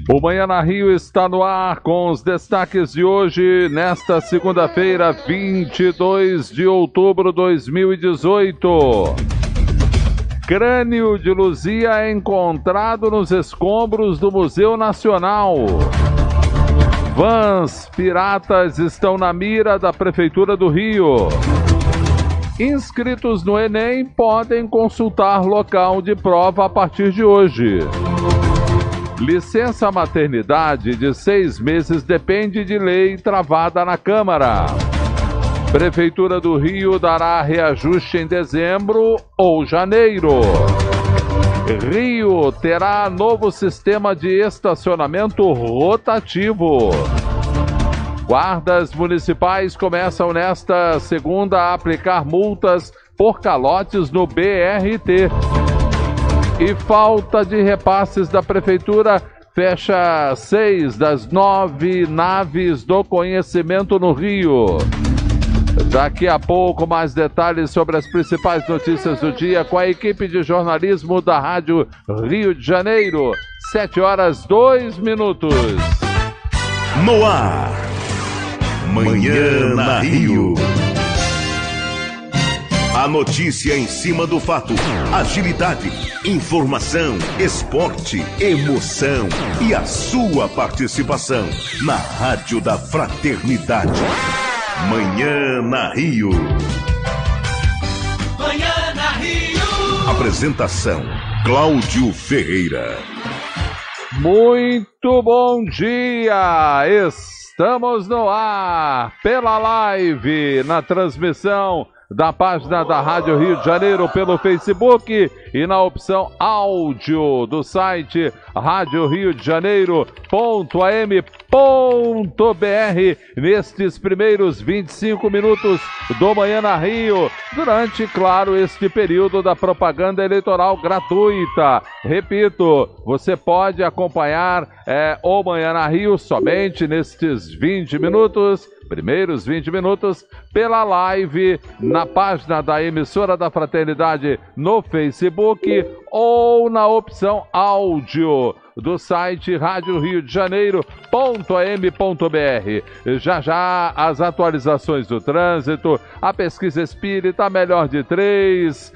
O Manhã na Rio está no ar com os destaques de hoje, nesta segunda-feira, 22 de outubro de 2018. Crânio de Luzia é encontrado nos escombros do Museu Nacional. Vans piratas estão na mira da Prefeitura do Rio. Inscritos no Enem podem consultar local de prova a partir de hoje. Licença maternidade de 6 meses depende de lei travada na Câmara. Prefeitura do Rio dará reajuste em dezembro ou janeiro. Rio terá novo sistema de estacionamento rotativo. Guardas municipais começam nesta segunda a aplicar multas por calotes no BRT. E falta de repasses da Prefeitura fecha 6 das 9 naves do conhecimento no Rio. Daqui a pouco, mais detalhes sobre as principais notícias do dia com a equipe de jornalismo da Rádio Rio de Janeiro. 7h02. No ar, Manhã na Rio. A notícia em cima do fato, agilidade, informação, esporte, emoção e a sua participação na Rádio da Fraternidade. Manhã na Rio. Manhã na Rio. Apresentação, Cláudio Ferreira. Muito bom dia! Estamos no ar pela live, na transmissão da página da Rádio Rio de Janeiro pelo Facebook e na opção áudio do site Rádio Rio de Janeiro.am.br nestes primeiros 25 minutos do Manhã na Rio, durante, claro, este período da propaganda eleitoral gratuita. Repito, você pode acompanhar o Manhã na Rio somente nestes 20 minutos, primeiros 20 minutos, pela live na página da emissora da Fraternidade no Facebook ou na opção áudio do site Rádio Rio de Janeiro.am.br. Já já as atualizações do trânsito, a pesquisa espírita, a melhor de 3,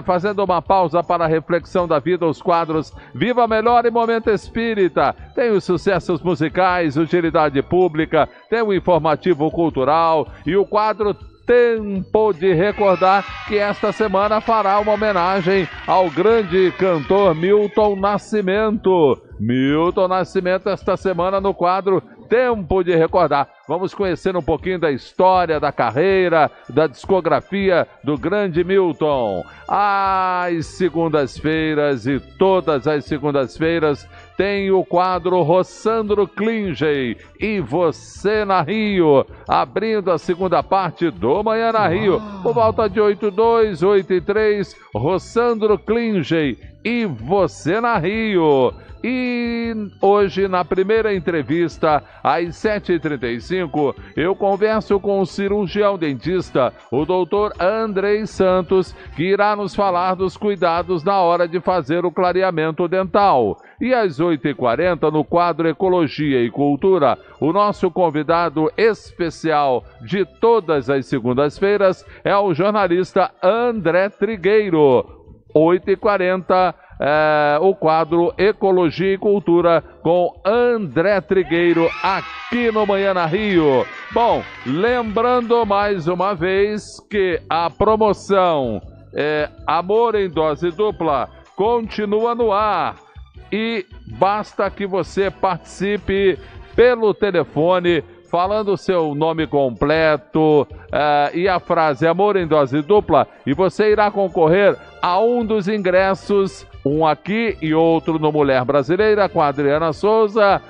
fazendo uma pausa para a reflexão da vida, os quadros Viva Melhor e Momento Espírita. Tem os sucessos musicais, utilidade pública, tem o informativo cultural e o quadro Tempo de Recordar, que esta semana fará uma homenagem ao grande cantor Milton Nascimento. Milton Nascimento esta semana no quadro Tempo de Recordar. Vamos conhecer um pouquinho da história, da carreira, da discografia do grande Milton. Às segundas-feiras e todas as segundas-feiras tem o quadro Rossandro Klinge e Você na Rio, abrindo a segunda parte do Manhã na Rio. Por volta de 8h02, 8h03, Rossandro Klinge e Você na Rio. E hoje, na primeira entrevista, às 7h35, eu converso com o cirurgião dentista, o doutor Andrei Santos, que irá nos falar dos cuidados na hora de fazer o clareamento dental. E às 8h40, no quadro Ecologia e Cultura, o nosso convidado especial de todas as segundas-feiras é o jornalista André Trigueiro. 8h40, o quadro Ecologia e Cultura com André Trigueiro aqui no Manhã na Rio. Bom, lembrando mais uma vez que a promoção Amor em Dose Dupla continua no ar e basta que você participe pelo telefone falando o seu nome completo e a frase Amor em Dose Dupla, e você irá concorrer a um dos ingressos, um aqui e outro no Mulher Brasileira com a Adriana Souza,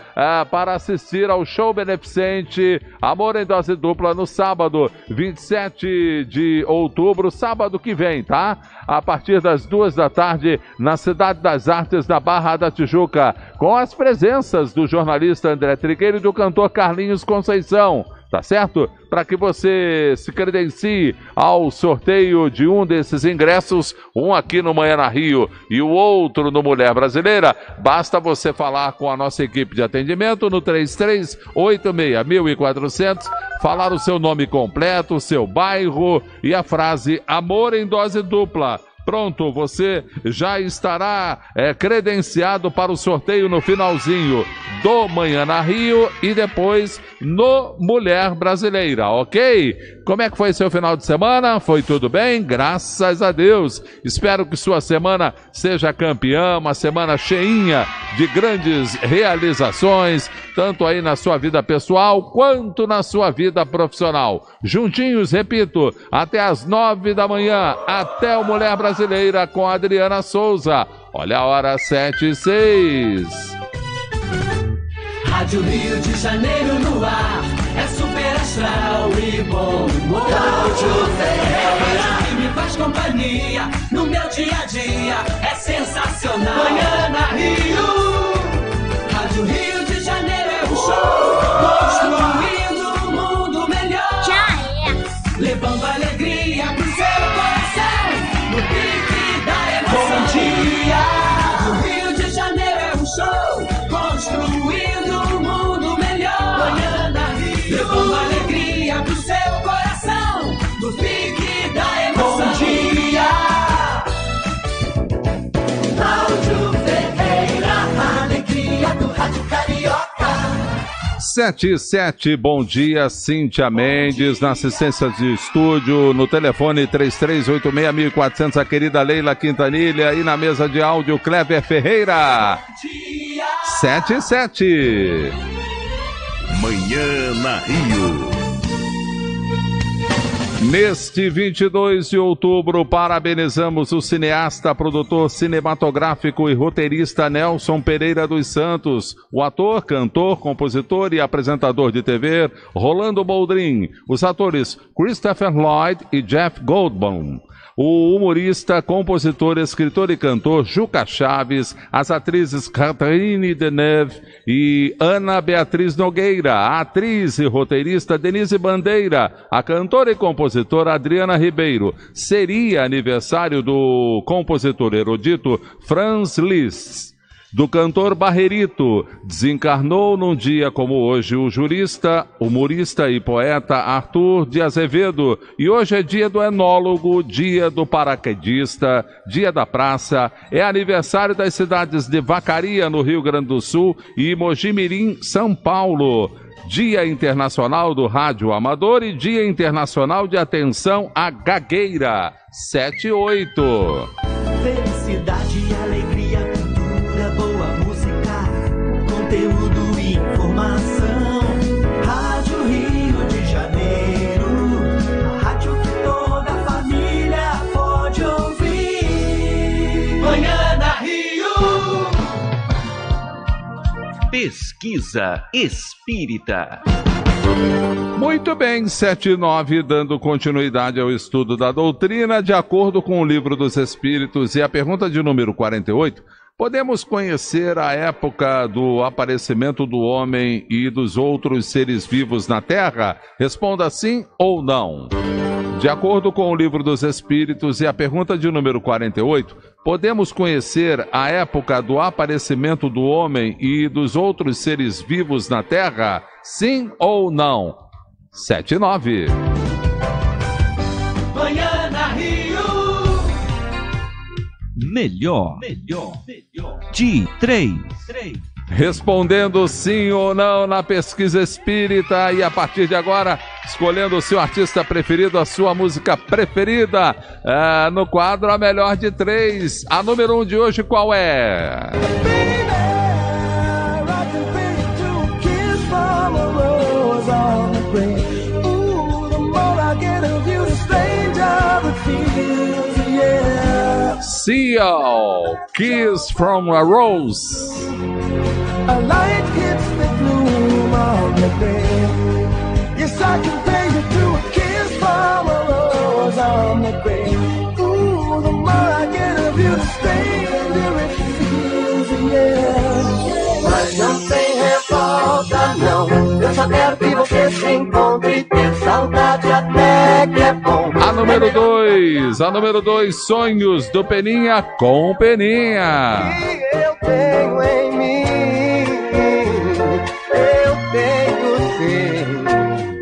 para assistir ao show beneficente Amor em Dose Dupla no sábado 27 de outubro, sábado que vem, tá? A partir das 14h, na Cidade das Artes, na Barra da Tijuca, com as presenças do jornalista André Trigueiro e do cantor Carlinhos Conceição. tá certo? Para que você se credencie ao sorteio de um desses ingressos, um aqui no Manhã na Rio e o outro no Mulher Brasileira, basta você falar com a nossa equipe de atendimento no 3386-1400, falar o seu nome completo, o seu bairro e a frase Amor em Dose Dupla. Pronto, você já estará credenciado para o sorteio no finalzinho do Manhã na Rio e depois no Mulher Brasileira, ok? Como é que foi seu final de semana? Foi tudo bem? Graças a Deus. Espero que sua semana seja campeã, uma semana cheinha de grandes realizações, tanto aí na sua vida pessoal quanto na sua vida profissional. Juntinhos, repito, até às 9 da manhã, até o Mulher Brasileira com a Adriana Souza. Olha a hora, 7h06. Rádio Rio de Janeiro no ar, é super astral e bom humor. Rádio Ferreira, que me faz companhia no meu dia a dia, é sensacional. Manhã na Rio, Rádio Rio de Janeiro é um show, construindo um mundo melhor. Já é. Levando alegria pro seu coração, no pique da emoção. Bom dia, Rádio Rio de Janeiro é um show, construindo um mundo melhor. Manhã na Rio, levando alegria pro seu coração, no pique da emoção. Bom dia, Cláudio Ferreira, a alegria do rádio carioca. 7h07, bom dia, Cíntia Mendes, na assistência de estúdio, no telefone 3386-1400, a querida Leila Quintanilha, e na mesa de áudio, Cleber Ferreira. 7h07. Manhã na Rio. Neste 22 de outubro, parabenizamos o cineasta, produtor cinematográfico e roteirista Nelson Pereira dos Santos, o ator, cantor, compositor e apresentador de TV Rolando Boldrin, os atores Christopher Lloyd e Jeff Goldblum, o humorista, compositor, escritor e cantor Juca Chaves, as atrizes Catherine Deneuve e Ana Beatriz Nogueira, a atriz e roteirista Denise Bandeira, a cantora e compositora Adriana Ribeiro. Seria aniversário do compositor erudito Franz Liszt. Do cantor Barrerito, desencarnou num dia como hoje o jurista, humorista e poeta Arthur de Azevedo. E hoje é dia do enólogo, dia do paraquedista, dia da praça. É aniversário das cidades de Vacaria, no Rio Grande do Sul, e Mojimirim, São Paulo. Dia Internacional do Rádio Amador e Dia Internacional de Atenção à Gagueira. 7h08. Felicidade e alegria, boa música, conteúdo e informação. Rádio Rio de Janeiro, a rádio que toda família pode ouvir. Manhã na Rio. Pesquisa Espírita. Muito bem, 7h09, dando continuidade ao estudo da doutrina, de acordo com o Livro dos Espíritos, e a pergunta de número 48, podemos conhecer a época do aparecimento do homem e dos outros seres vivos na Terra? Responda sim ou não. De acordo com o Livro dos Espíritos, e a pergunta de número 48, podemos conhecer a época do aparecimento do homem e dos outros seres vivos na Terra? Sim ou não? 7h09. Manhã na Rio. Melhor de 3. Respondendo sim ou não na pesquisa espírita, e a partir de agora, escolhendo o seu artista preferido, a sua música preferida, no quadro A Melhor de 3. A número 1 de hoje qual é? Seal, Kiss from a Rose. A light hits the gloom of the day. Yes, I can pay you to a kiss from a rose on the grave. Ooh, the more I get of you, the stranger it feels, yeah. Mas não tem revolta, não. Eu só quero que você se encontre 3, a número 2, Sonhos do Peninha com Peninha. Que eu tenho em mim, eu tenho sim.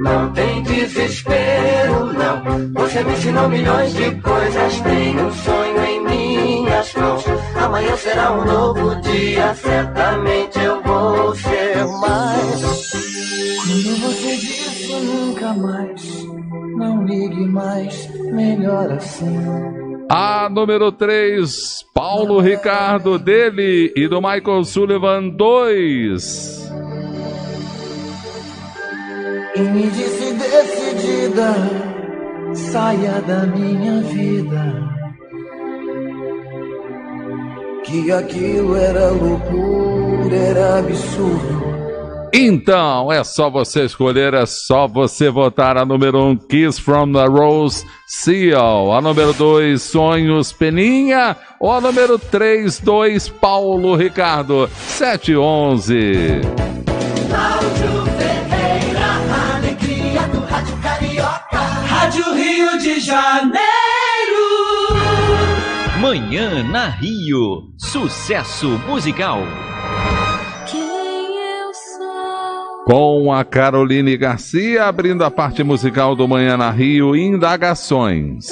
Não tem desespero, não. Você me ensinou milhões de coisas. Tenho um sonho em minhas mãos. Amanhã será um novo dia. Certamente eu vou ser mais. Quando você disse nunca mais, não ligue mais, melhor assim. A número 3, Paulo Ricardo, dele e do Michael Sullivan, 2. E me disse decidida, saia da minha vida, que aquilo era loucura, era absurdo. Então, é só você escolher, é só você votar. A número 1, Kiss from the Rose, Seal. A número 2, Sonhos, Peninha. Ou a número 3, 2, Paulo Ricardo, 711. Cláudio Ferreira, a alegria do Rádio Carioca, Rádio Rio de Janeiro. Manhã na Rio, sucesso musical. Com a Caroline Garcia abrindo a parte musical do Manhã na Rio, Indagações.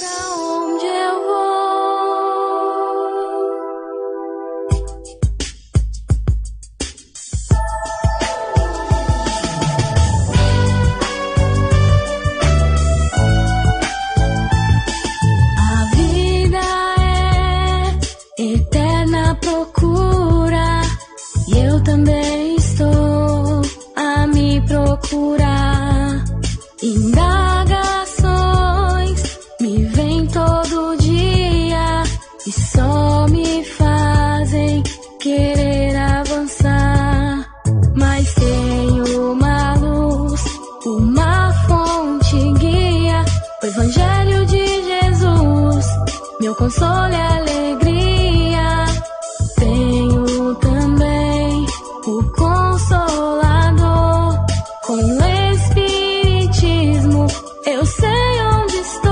A vida é eterna procura e eu também estou a me procurar. Indagações me vêm todo dia e só me fazem querer avançar. Mas tenho uma luz, uma fonte guia, o Evangelho de Jesus, meu consolo e alegria. Tenho também o Consolador, com o Espiritismo eu sei onde estou.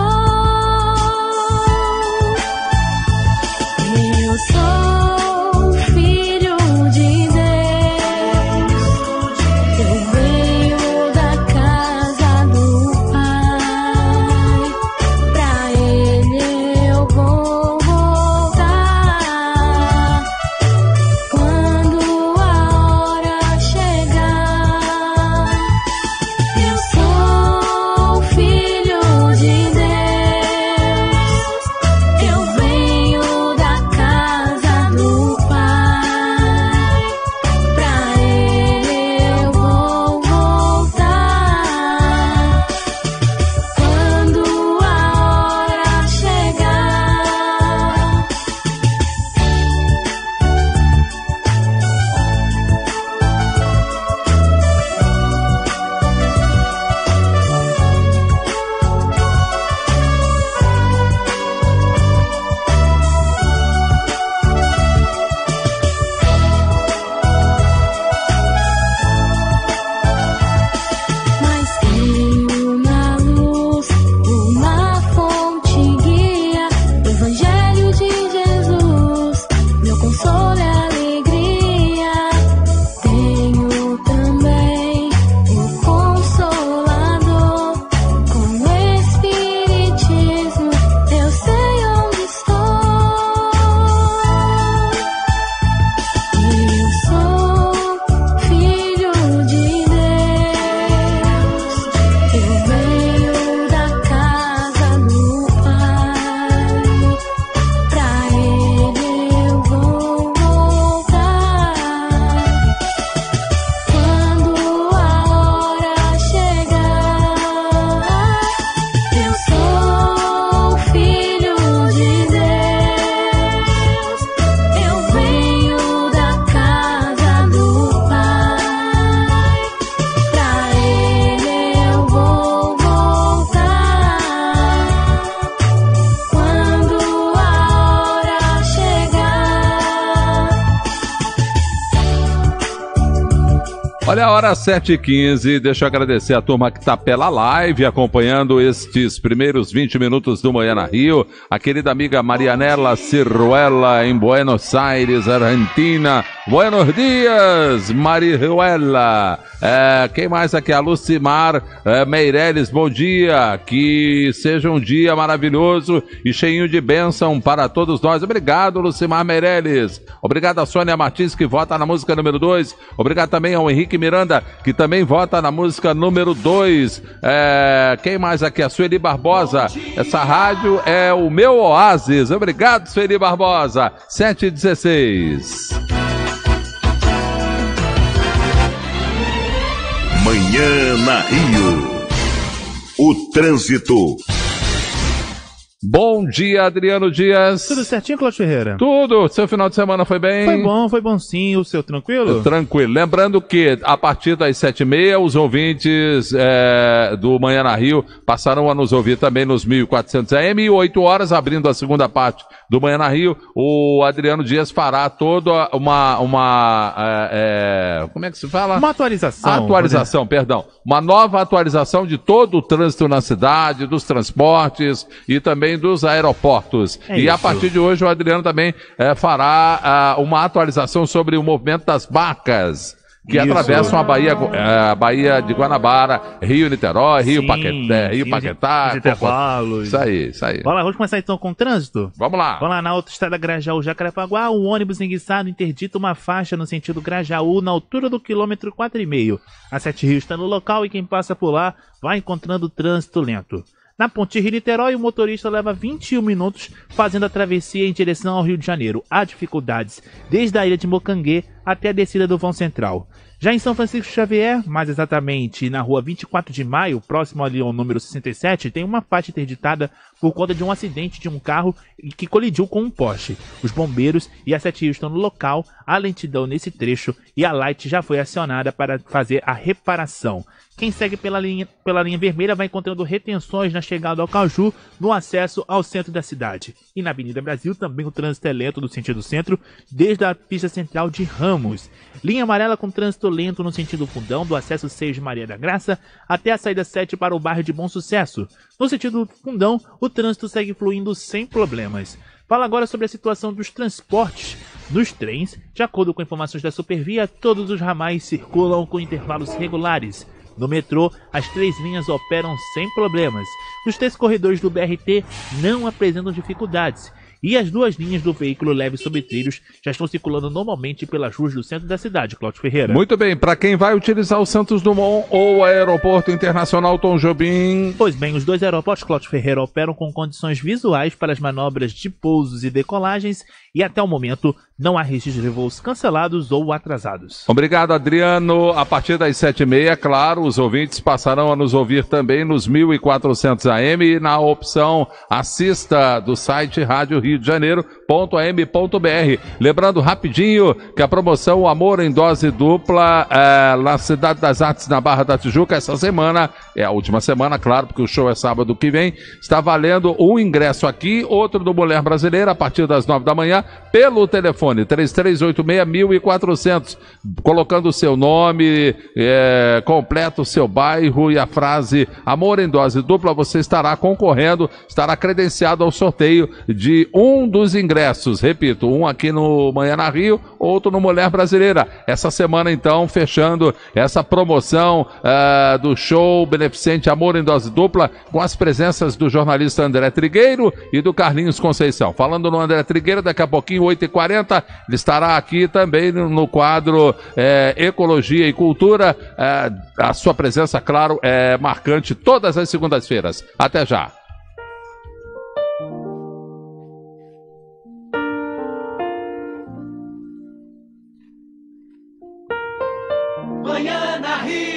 Eu sou filho de Deus, eu venho da casa do Pai, pra Ele eu vou voltar. Olha a hora 7h15, deixa eu agradecer a turma que está pela live, acompanhando estes primeiros 20 minutos do Manhã na Rio. A querida amiga Marianela Ciruela, em Buenos Aires, Argentina. Buenos dias, Marihuela. Quem mais aqui? A Lucimar Meireles, bom dia. Que seja um dia maravilhoso e cheinho de bênção para todos nós. Obrigado, Lucimar Meireles. Obrigado a Sônia Martins, que vota na música número 2. Obrigado também ao Henrique Miranda, que também vota na música número 2. Quem mais aqui? A Sueli Barbosa. Essa rádio é o meu oásis. Obrigado, Sueli Barbosa. 7h16. Manhã na Rio. O trânsito. Bom dia, Adriano Dias. Tudo certinho, Cláudio Ferreira? Tudo. Seu final de semana foi bem? Foi bom sim. O seu tranquilo? Tranquilo. Lembrando que a partir das 7h30, os ouvintes do Manhã na Rio passarão a nos ouvir também nos 1400 AM e 8 horas, abrindo a segunda parte do Manhã na Rio, o Adriano Dias fará toda como é que se fala? Uma atualização. Perdão. Uma nova atualização de todo o trânsito na cidade, dos transportes e também dos aeroportos. E a partir de hoje o Adriano também fará uma atualização sobre o movimento das barcas que atravessam a Baía de Guanabara, Rio-Niterói, Rio-Paquetá. Intervalos. Isso aí. Vamos começar então com o trânsito? Vamos lá. Na autoestrada Grajaú-Jacarepaguá, um ônibus enguiçado interdita uma faixa no sentido Grajaú, na altura do quilômetro 4,5. A 7 Rio está no local e quem passa por lá vai encontrando trânsito lento. Na Ponte Rio-Niterói, o motorista leva 21 minutos fazendo a travessia em direção ao Rio de Janeiro. Há dificuldades desde a ilha de Mocanguê até a descida do vão central. Já em São Francisco Xavier, mais exatamente na rua 24 de maio, próximo ali ao número 67, tem uma faixa interditada por conta de um acidente de um carro que colidiu com um poste. Os bombeiros e a 7 Rio estão no local, há lentidão nesse trecho e a Light já foi acionada para fazer a reparação. Quem segue pela linha vermelha vai encontrando retenções na chegada ao Caju, no acesso ao centro da cidade. E na Avenida Brasil também o trânsito é lento no sentido centro, desde a pista central de Ramos. Linha amarela com trânsito lento no sentido Fundão, do acesso 6 de Maria da Graça até a saída 7 para o bairro de Bom Sucesso. No sentido Fundão, o trânsito segue fluindo sem problemas. Fala agora sobre a situação dos transportes. Nos trens, de acordo com informações da Supervia, todos os ramais circulam com intervalos regulares. No metrô, as 3 linhas operam sem problemas. Os 3 corredores do BRT não apresentam dificuldades. E as 2 linhas do veículo leve sobre trilhos já estão circulando normalmente pelas ruas do centro da cidade, Cláudio Ferreira. Muito bem, para quem vai utilizar o Santos Dumont ou o Aeroporto Internacional Tom Jobim... Pois bem, os 2 aeroportos, Cláudio Ferreira, operam com condições visuais para as manobras de pousos e decolagens e até o momento não há registro de voos cancelados ou atrasados. Obrigado, Adriano. A partir das 7h30, claro, os ouvintes passarão a nos ouvir também nos 1400 AM e na opção assista do site Rádio Rio de Janeiro.am.br. Lembrando rapidinho que a promoção Amor em Dose Dupla na Cidade das Artes, na Barra da Tijuca, essa semana, é a última semana, claro, porque o show é sábado que vem, está valendo um ingresso aqui, outro do Mulher Brasileira, a partir das 9 da manhã, pelo telefone 3386-1400, colocando o seu nome completo, o seu bairro e a frase Amor em Dose Dupla, você estará concorrendo, estará credenciado ao sorteio de um dos ingressos, repito, um aqui no Manhã na Rio, outro no Mulher Brasileira. Essa semana, então, fechando essa promoção do show beneficente Amor em Dose Dupla, com as presenças do jornalista André Trigueiro e do Carlinhos Conceição. Falando no André Trigueiro, daqui a pouquinho, 8h40, ele estará aqui também no quadro Ecologia e Cultura. A sua presença, claro, é marcante todas as segundas-feiras. Até já. Manhã na Rio.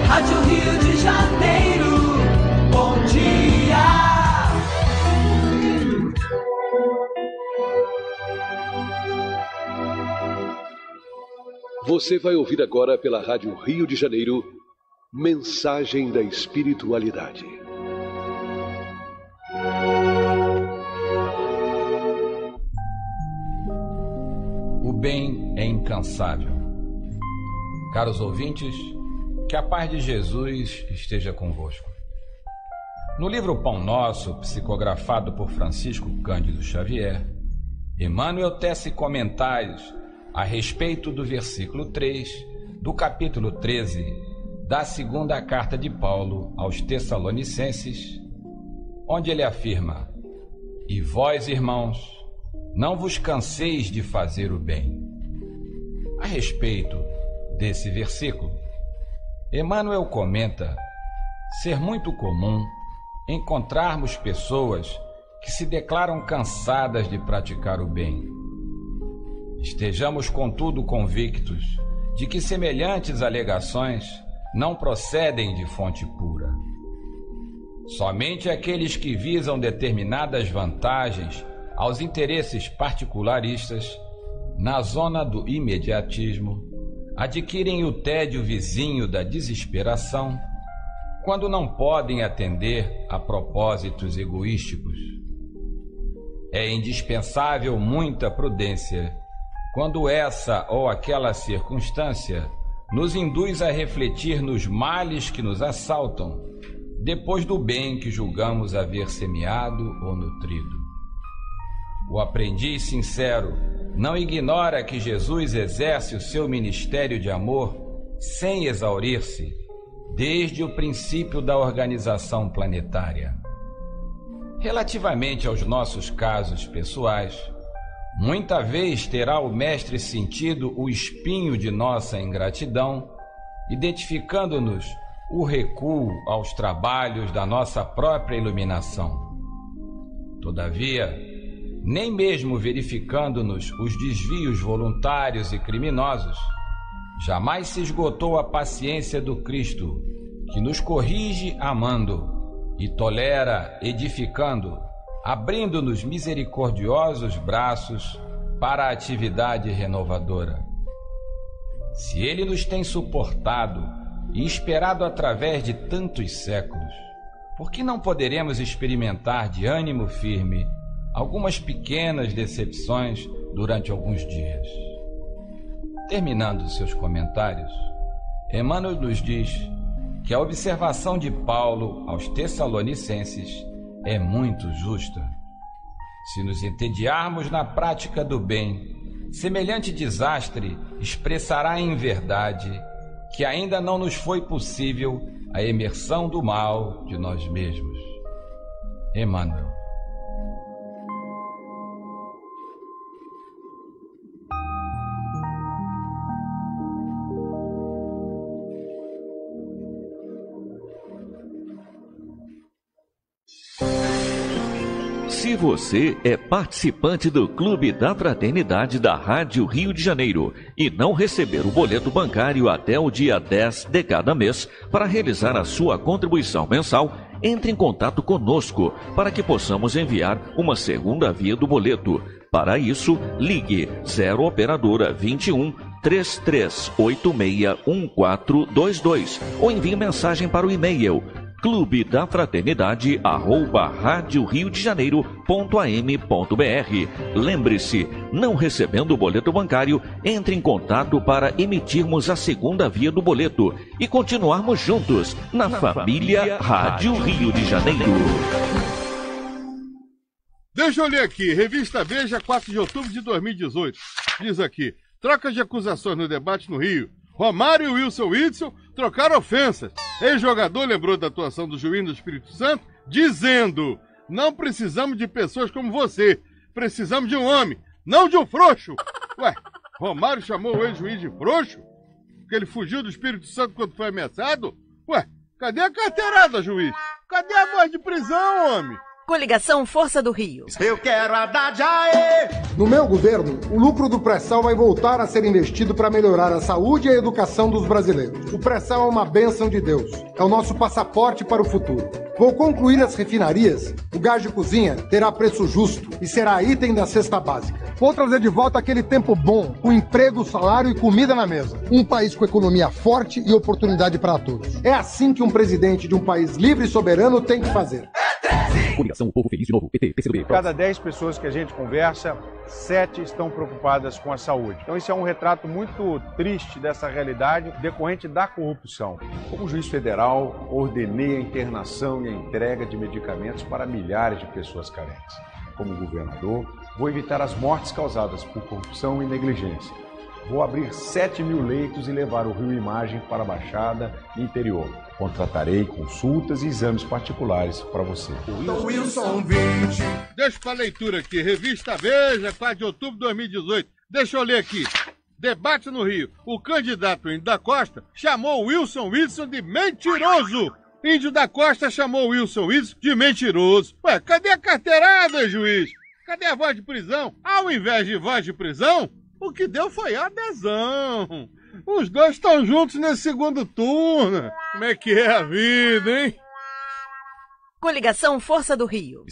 Rádio Rio de Janeiro, bom dia. Você vai ouvir agora pela Rádio Rio de Janeiro, Mensagem da Espiritualidade. O bem é incansável. Caros ouvintes, que a paz de Jesus esteja convosco. No livro Pão Nosso, psicografado por Francisco Cândido Xavier, Emmanuel tece comentários a respeito do versículo 3 do capítulo 13 da segunda carta de Paulo aos Tessalonicenses, onde ele afirma: E vós, irmãos, não vos canseis de fazer o bem. A respeito desse versículo, Emmanuel comenta ser muito comum encontrarmos pessoas que se declaram cansadas de praticar o bem. Estejamos, contudo, convictos de que semelhantes alegações não procedem de fonte pura. Somente aqueles que visam determinadas vantagens aos interesses particularistas, na zona do imediatismo, adquirem o tédio vizinho da desesperação quando não podem atender a propósitos egoísticos. É indispensável muita prudência quando essa ou aquela circunstância nos induz a refletir nos males que nos assaltam, depois do bem que julgamos haver semeado ou nutrido. O aprendiz sincero não ignora que Jesus exerce o seu ministério de amor sem exaurir-se, desde o princípio da organização planetária. Relativamente aos nossos casos pessoais, muita vez terá o Mestre sentido o espinho de nossa ingratidão, identificando-nos o recuo aos trabalhos da nossa própria iluminação. Todavia, nem mesmo verificando-nos os desvios voluntários e criminosos, jamais se esgotou a paciência do Cristo, que nos corrige amando e tolera edificando, abrindo-nos misericordiosos braços para a atividade renovadora. Se Ele nos tem suportado e esperado através de tantos séculos, por que não poderemos experimentar de ânimo firme algumas pequenas decepções durante alguns dias? Terminando seus comentários, Emmanuel nos diz que a observação de Paulo aos Tessalonicenses é muito justa. Se nos entediarmos na prática do bem, semelhante desastre expressará em verdade que ainda não nos foi possível a emersão do mal de nós mesmos. Emmanuel. Se você é participante do Clube da Fraternidade da Rádio Rio de Janeiro e não receber o boleto bancário até o dia 10 de cada mês para realizar a sua contribuição mensal, entre em contato conosco para que possamos enviar uma segunda via do boleto. Para isso, ligue 0 operadora 21 33861422 ou envie mensagem para o e-mail clubedafraternidade@radioriodejaneiro.am.br. Lembre-se, não recebendo o boleto bancário, entre em contato para emitirmos a segunda via do boleto e continuarmos juntos na família Rádio Rio de Janeiro. Deixa eu ler aqui, Revista Veja, 4 de outubro de 2018. Diz aqui: troca de acusações no debate no Rio. Romário e Wilson trocaram ofensas. Ex-jogador lembrou da atuação do juiz do Espírito Santo, dizendo: não precisamos de pessoas como você, precisamos de um homem, não de um frouxo. Ué, Romário chamou o ex-juiz de frouxo? Porque ele fugiu do Espírito Santo quando foi ameaçado? Ué, cadê a carteirada, juiz? Cadê a voz de prisão, homem? Coligação Força do Rio. Eu quero a Dajaê! No meu governo, o lucro do pré-sal vai voltar a ser investido para melhorar a saúde e a educação dos brasileiros. O pré-sal é uma bênção de Deus. É o nosso passaporte para o futuro. Vou concluir as refinarias. O gás de cozinha terá preço justo e será item da cesta básica. Vou trazer de volta aquele tempo bom, com emprego, salário e comida na mesa. Um país com economia forte e oportunidade para todos. É assim que um presidente de um país livre e soberano tem que fazer. Coligação O Povo Feliz de Novo, PT, PCdoB. Cada 10 pessoas que a gente conversa, 7 estão preocupadas com a saúde. Então isso é um retrato muito triste dessa realidade decorrente da corrupção. Como juiz federal, ordenei a internação e a entrega de medicamentos para milhares de pessoas carentes. Como governador, vou evitar as mortes causadas por corrupção e negligência. Vou abrir 7.000 leitos e levar o Rio Imagem para a Baixada e interior. Contratarei consultas e exames particulares para você. Wilson 20. Deixa para leitura aqui. Revista Veja, 4 de outubro de 2018. Deixa eu ler aqui. Debate no Rio. O candidato Índio da Costa chamou Wilson de mentiroso. Índio da Costa chamou Wilson de mentiroso. Ué, cadê a carteirada, juiz? Cadê a voz de prisão? Ao invés de voz de prisão, o que deu foi adesão. Os dois estão juntos nesse segundo turno. Como é que é a vida, hein? Coligação Força do Rio.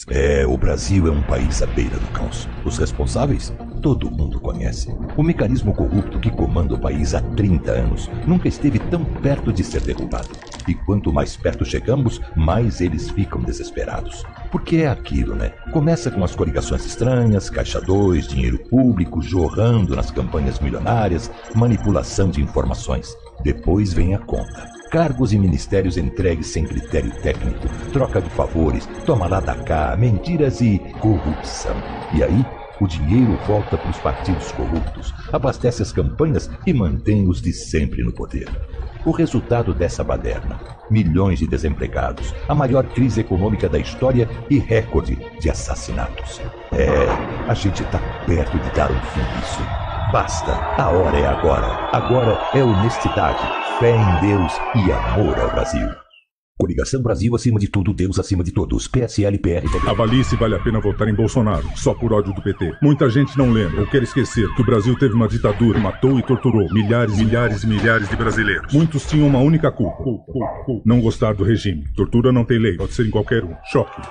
O Brasil é um país à beira do caos. Os responsáveis, todo mundo conhece. O mecanismo corrupto que comanda o país há 30 anos nunca esteve tão perto de ser derrubado. E quanto mais perto chegamos, mais eles ficam desesperados. Porque é aquilo, né? Começa com as coligações estranhas, Caixa 2, dinheiro público jorrando nas campanhas milionárias, manipulação de informações. Depois vem a conta. Cargos e ministérios entregues sem critério técnico, troca de favores, toma lá da cá, mentiras e corrupção. E aí, o dinheiro volta para os partidos corruptos, abastece as campanhas e mantém os de sempre no poder. O resultado dessa baderna: milhões de desempregados, a maior crise econômica da história e recorde de assassinatos. A gente está perto de dar um fim nisso. Basta, a hora é agora. Agora é honestidade, fé em Deus e amor ao Brasil. Coligação Brasil acima de tudo, Deus acima de todos. PSL, PR, PB. Avalie se vale a pena votar em Bolsonaro, só por ódio do PT. Muita gente não lembra ou quer esquecer que o Brasil teve uma ditadura, matou e torturou milhares de brasileiros. Muitos tinham uma única culpa: não gostar do regime. Tortura não tem lei, pode ser em qualquer um. Choque,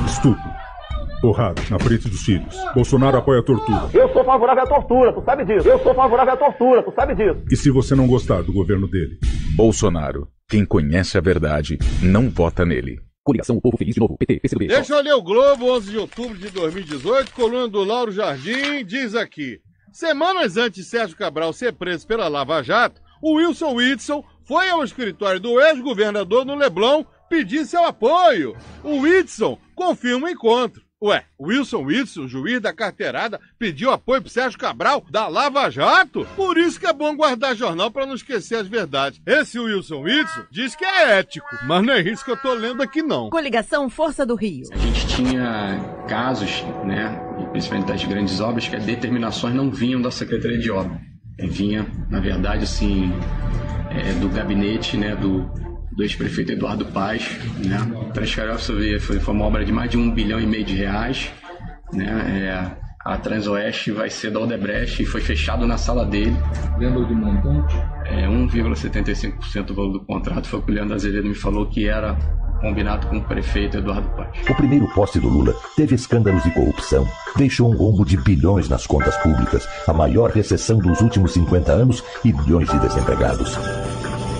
estupro, porrada na frente dos filhos. Bolsonaro apoia a tortura. Eu sou favorável à tortura, tu sabe disso. Eu sou favorável à tortura, tu sabe disso. E se você não gostar do governo dele? Bolsonaro. Quem conhece a verdade, não vota nele. Coligação O Povo Feliz de Novo, PT, PCdoB. Deixa eu ler o Globo, 11 de outubro de 2018, coluna do Lauro Jardim, diz aqui: semanas antes de Sérgio Cabral ser preso pela Lava Jato, o Wilson foi ao escritório do ex-governador no Leblon pedir seu apoio. O Whitson confirma o encontro. Ué, Wilson, juiz da carteirada, pediu apoio pro Sérgio Cabral da Lava Jato? Por isso que é bom guardar jornal pra não esquecer as verdades. Esse Wilson diz que é ético, mas não é isso que eu tô lendo aqui não. Coligação Força do Rio. A gente tinha casos, né, principalmente das grandes obras, que as determinações não vinham da Secretaria de Obra. Vinha, na verdade, assim, do gabinete, né, do ex-prefeito Eduardo Paes, né? Foi uma obra de mais de R$1,5 bilhão de reais, né? A Transoeste vai ser da Odebrecht e foi fechado na sala dele. Lembra do montante? 1,75% do valor do contrato foi o que o Leandro Azevedo me falou que era combinado com o prefeito Eduardo Paes. O primeiro poste do Lula teve escândalos de corrupção, deixou um rombo de bilhões nas contas públicas, a maior recessão dos últimos 50 anos e milhões de desempregados.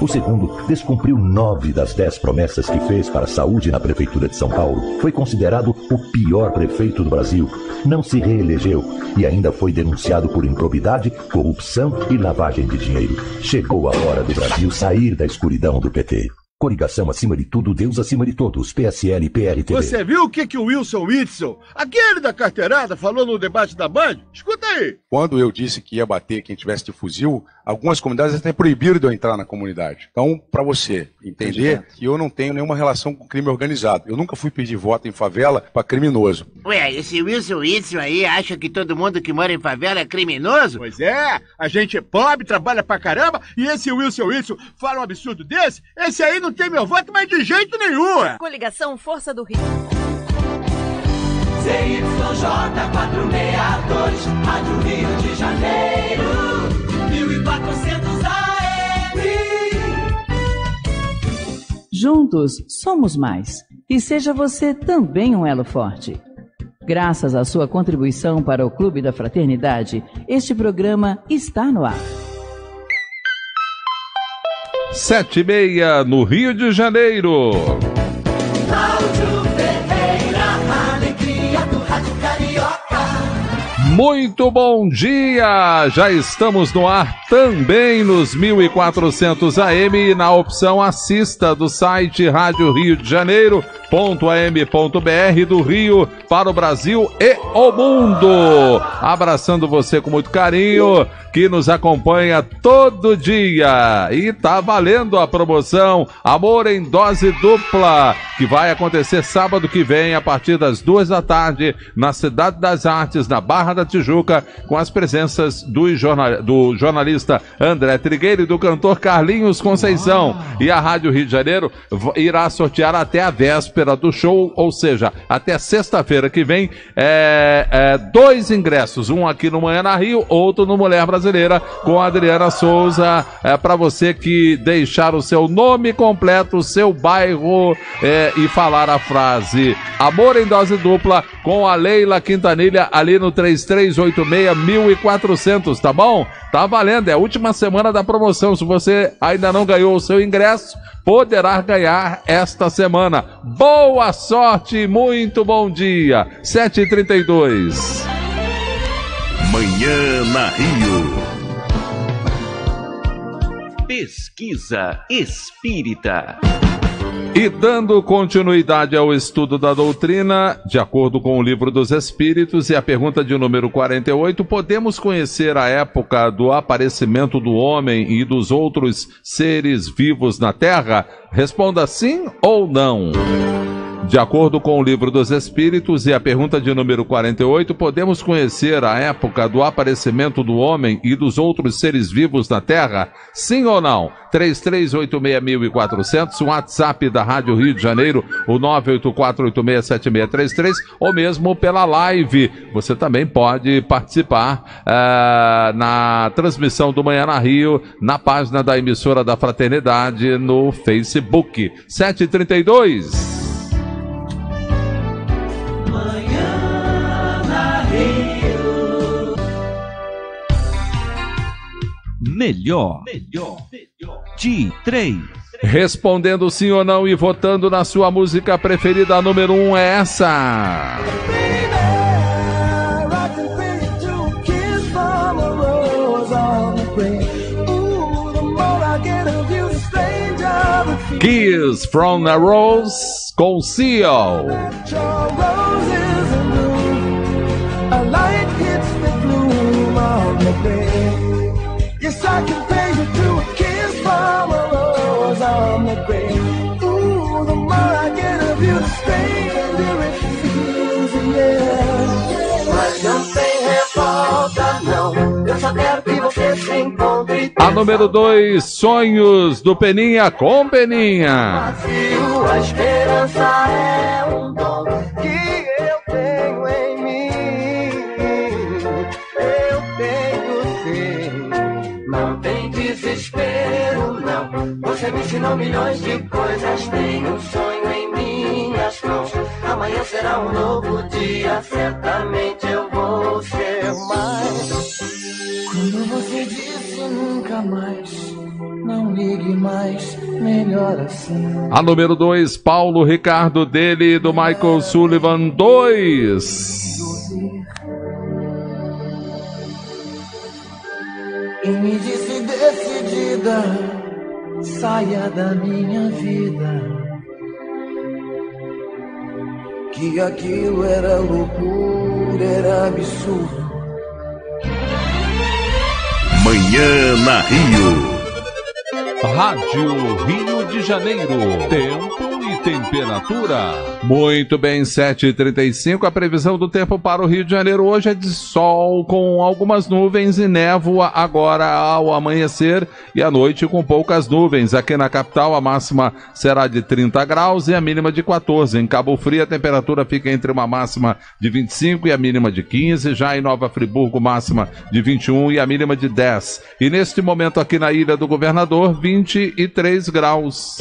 O segundo descumpriu 9 das 10 promessas que fez para a saúde na Prefeitura de São Paulo. Foi considerado o pior prefeito do Brasil. Não se reelegeu e ainda foi denunciado por improbidade, corrupção e lavagem de dinheiro. Chegou a hora do Brasil sair da escuridão do PT. Coligação acima de tudo, Deus acima de todos. PSL, PRTB. Você viu o que o Wilson, aquele da carteirada, falou no debate da Band? Escuta aí. Quando eu disse que ia bater quem tivesse de fuzil, algumas comunidades até proibiram de eu entrar na comunidade. Então, para você entender que eu não tenho nenhuma relação com crime organizado. Eu nunca fui pedir voto em favela para criminoso. Ué, esse Wilson aí acha que todo mundo que mora em favela é criminoso? Pois é, a gente é pobre, trabalha pra caramba, e esse Wilson fala um absurdo desse? Esse aí não tem meu voto, mas de jeito nenhum. Coligação Força do Rio. ZYJ 462, Rádio Rio de Janeiro, 1400 AM. Juntos somos mais. E seja você também um elo forte. Graças à sua contribuição para o Clube da Fraternidade, este programa está no ar. 7h30 no Rio de Janeiro. Cláudio Ferreira, a alegria do Rádio Carioca. Muito bom dia! Já estamos no ar também nos 1400 AM e na opção assista do site Rádio Rio de Janeiro.am.br do Rio para o Brasil e o mundo. Abraçando você com muito carinho, que nos acompanha todo dia. E tá valendo a promoção Amor em Dose Dupla, que vai acontecer sábado que vem a partir das 2 da tarde na Cidade das Artes, na Barra da Tijuca, com as presenças do jornalista André Trigueiro e do cantor Carlinhos Conceição. E a Rádio Rio de Janeiro irá sortear até a véspera do show, ou seja, até sexta-feira que vem, 2 ingressos, um aqui no Manhã na Rio, outro no Mulher Brasileira, com a Adriana Souza, para você que deixar o seu nome completo, o seu bairro e falar a frase Amor em Dose Dupla com a Leila Quintanilha ali no 3386-1400, tá bom? Tá valendo, é a última semana da promoção. Se você ainda não ganhou o seu ingresso, poderá ganhar esta semana. Boa sorte, muito bom dia. 7h32. Manhã na Rio. Pesquisa Espírita. E dando continuidade ao estudo da doutrina, de acordo com o Livro dos Espíritos e a pergunta de número 48, podemos conhecer a época do aparecimento do homem e dos outros seres vivos na Terra? Responda sim ou não. De acordo com o Livro dos Espíritos e a pergunta de número 48, podemos conhecer a época do aparecimento do homem e dos outros seres vivos na Terra? Sim ou não? 3386-1400, o WhatsApp da Rádio Rio de Janeiro, o 984867633, ou mesmo pela live. Você também pode participar na transmissão do Manhã na Rio, na página da emissora da Fraternidade, no Facebook. 7h32. Melhor de 3. Respondendo sim ou não e votando na sua música preferida, a número 1 é essa. Kiss from a Rose com Seal. Yes, I can pay you to a kiss from a rose on the grave. Ooh, the more I get of you, the stranger it feels, yeah. Mas não tem revolta, não. Eu só quero que você se encontre. A número 2, Sonhos do Peninha com Peninha. Vazio, a esperança é um dom que eu tenho em mim. Eu tenho sim. Não tem desespero, não. Você me ensinou milhões de coisas. Tenho um sonho em minhas mãos. Amanhã será um novo dia. Certamente eu vou ser mais. Quando você disse nunca mais, não ligue mais, melhor assim. A número 2, Paulo Ricardo, dele e do Michael Sullivan, 2. E me disse decidida, saia da minha vida, que aquilo era loucura, era absurdo. Manhã na Rio. Rádio Rio de Janeiro. Tempo e temperatura. Muito bem, 7h35. A previsão do tempo para o Rio de Janeiro hoje é de sol com algumas nuvens e névoa agora ao amanhecer e à noite com poucas nuvens. Aqui na capital a máxima será de 30 graus e a mínima de 14. Em Cabo Frio a temperatura fica entre uma máxima de 25 e a mínima de 15. Já em Nova Friburgo, máxima de 21 e a mínima de 10. E neste momento aqui na Ilha do Governador, 23 graus.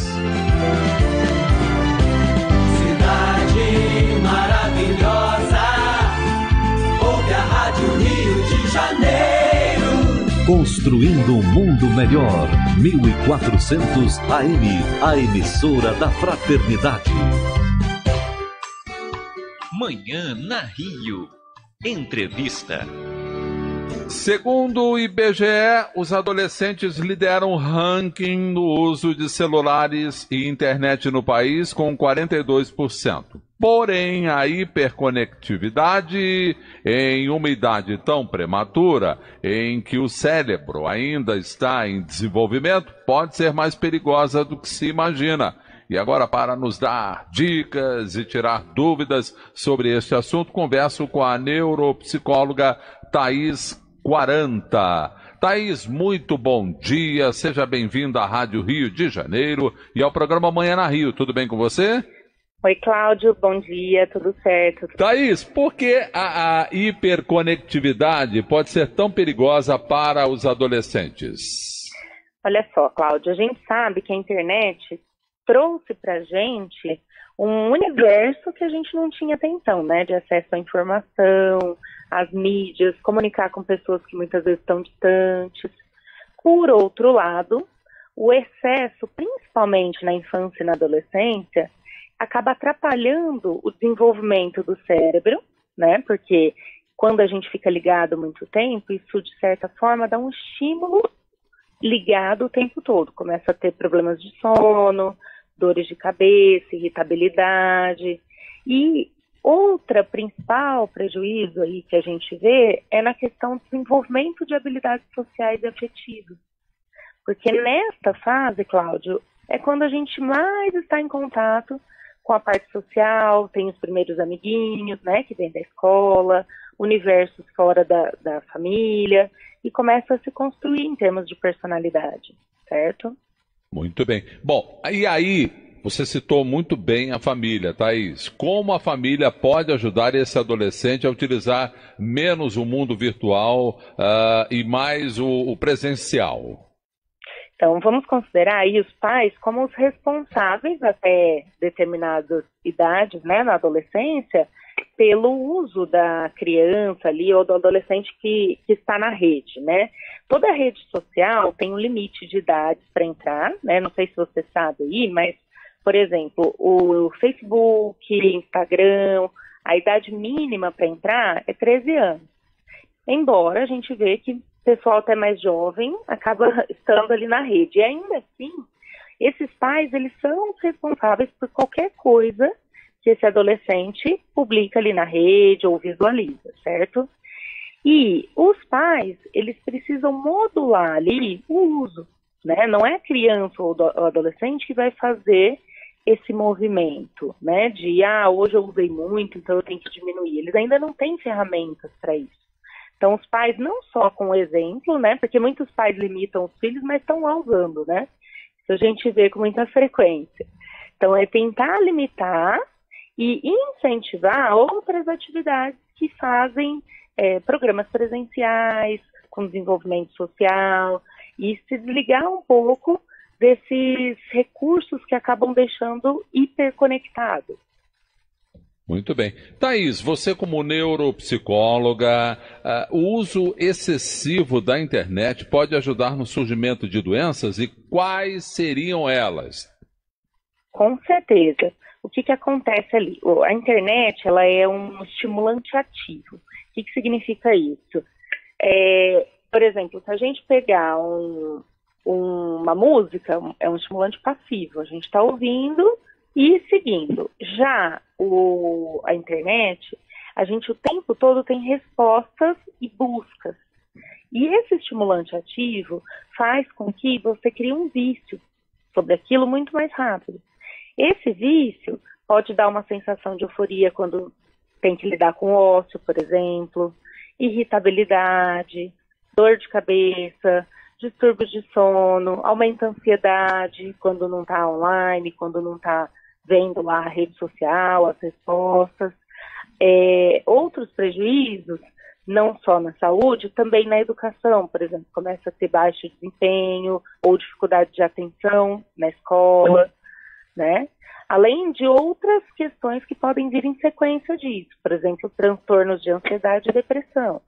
Cidade maravilhosa, ouve a Rádio Rio de Janeiro. Construindo um mundo melhor. 1400 AM, a emissora da Fraternidade. Manhã na Rio. Entrevista. Segundo o IBGE, os adolescentes lideram o ranking no uso de celulares e internet no país com 42%. Porém, a hiperconectividade em uma idade tão prematura, em que o cérebro ainda está em desenvolvimento, pode ser mais perigosa do que se imagina. E agora, para nos dar dicas e tirar dúvidas sobre este assunto, converso com a neuropsicóloga Thaís 40. Thaís, muito bom dia, seja bem-vinda à Rádio Rio de Janeiro e ao programa Manhã na Rio, tudo bem com você? Oi, Cláudio, bom dia, tudo certo? Thaís, por que a hiperconectividade pode ser tão perigosa para os adolescentes? Olha só, Cláudio, a gente sabe que a internet trouxe pra gente um universo que a gente não tinha até então, né, de acesso à informação, às mídias, comunicar com pessoas que muitas vezes estão distantes. Por outro lado, o excesso, principalmente na infância e na adolescência, acaba atrapalhando o desenvolvimento do cérebro, né, porque quando a gente fica ligado muito tempo, isso de certa forma dá um estímulo ligado o tempo todo. Começa a ter problemas de sono, dores de cabeça, irritabilidade. E outra principal prejuízo aí que a gente vê é na questão do desenvolvimento de habilidades sociais e afetivas. Porque nesta fase, Cláudio, é quando a gente mais está em contato com a parte social, tem os primeiros amiguinhos, né, que vem da escola, universos fora da família, e começa a se construir em termos de personalidade, certo? Muito bem. Bom, e aí, você citou muito bem a família, Thaís. Como a família pode ajudar esse adolescente a utilizar menos o mundo virtual e mais o presencial? Então, vamos considerar aí os pais como os responsáveis até determinadas idades, né, na adolescência, pelo uso da criança ali ou do adolescente que está na rede, né? Toda rede social tem um limite de idades para entrar, né? Não sei se você sabe aí, mas, por exemplo, o Facebook, Instagram, a idade mínima para entrar é 13 anos. Embora a gente vê que o pessoal até mais jovem acaba estando ali na rede. E ainda assim, esses pais, eles são responsáveis por qualquer coisa que esse adolescente publica ali na rede ou visualiza, certo? E os pais, eles precisam modular ali o uso, né? Não é a criança ou o adolescente que vai fazer esse movimento, né? De, hoje eu usei muito, então eu tenho que diminuir. Eles ainda não têm ferramentas para isso. Então, os pais, não só com o exemplo, né? Porque muitos pais limitam os filhos, mas estão lá usando, né? Isso a gente vê com muita frequência. Então, é tentar limitar e incentivar outras atividades que fazem programas presenciais, com desenvolvimento social, e se desligar um pouco desses recursos que acabam deixando hiperconectados. Muito bem. Thaís, você como neuropsicóloga, o uso excessivo da internet pode ajudar no surgimento de doenças e quais seriam elas? Com certeza. O que acontece ali? A internet, ela é um estimulante ativo. O que significa isso? Por exemplo, se a gente pegar uma música, é um estimulante passivo. A gente está ouvindo e seguindo. Já a internet, a gente o tempo todo tem respostas e buscas. E esse estimulante ativo faz com que você crie um vício sobre aquilo muito mais rápido. Esse vício pode dar uma sensação de euforia quando tem que lidar com ócio, por exemplo, irritabilidade, dor de cabeça, distúrbios de sono, aumenta a ansiedade quando não está online, quando não está vendo lá a rede social, as respostas. Outros prejuízos, não só na saúde, também na educação, por exemplo, começa a ter baixo desempenho ou dificuldade de atenção na escola, né? Além de outras questões que podem vir em sequência disso, por exemplo, transtornos de ansiedade e depressão.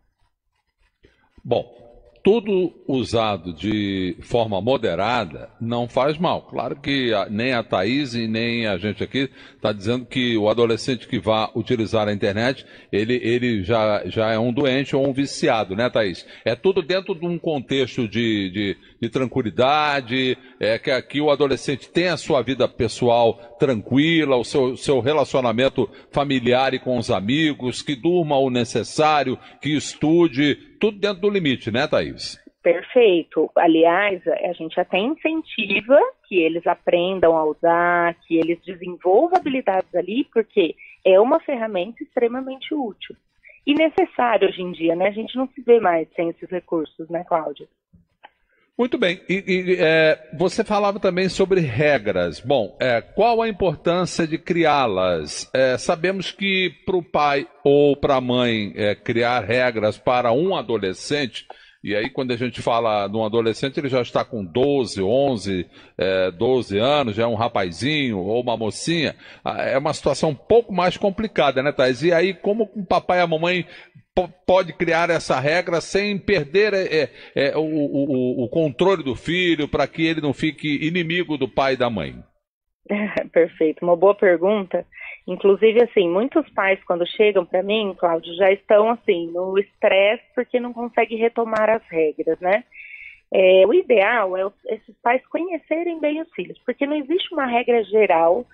Bom, tudo usado de forma moderada não faz mal. Claro que nem a Thaís e nem a gente aqui está dizendo que o adolescente que vá utilizar a internet, ele já é um doente ou um viciado, né, Thaís? É tudo dentro de um contexto de tranquilidade, que aqui o adolescente tem a sua vida pessoal tranquila, o seu relacionamento familiar e com os amigos, que durma o necessário, que estude, tudo dentro do limite, né, Thaís? Perfeito. Aliás, a gente até incentiva que eles aprendam a usar, que eles desenvolvam habilidades ali, porque é uma ferramenta extremamente útil. E necessária hoje em dia, né? A gente não se vê mais sem esses recursos, né, Cláudia? Muito bem. Você falava também sobre regras. Bom, qual a importância de criá-las? Sabemos que para o pai ou para a mãe criar regras para um adolescente, e aí quando a gente fala de um adolescente, ele já está com 12, 11, 12 anos, já é um rapazinho ou uma mocinha, é uma situação um pouco mais complicada, né, Thaís? E aí como o papai e a mamãe pode criar essa regra sem perder o controle do filho, para que ele não fique inimigo do pai e da mãe? Perfeito, uma boa pergunta. Inclusive, assim, muitos pais, quando chegam para mim, Cláudio, já estão, assim, no estresse porque não conseguem retomar as regras, né? O ideal é esses pais conhecerem bem os filhos, porque não existe uma regra geral.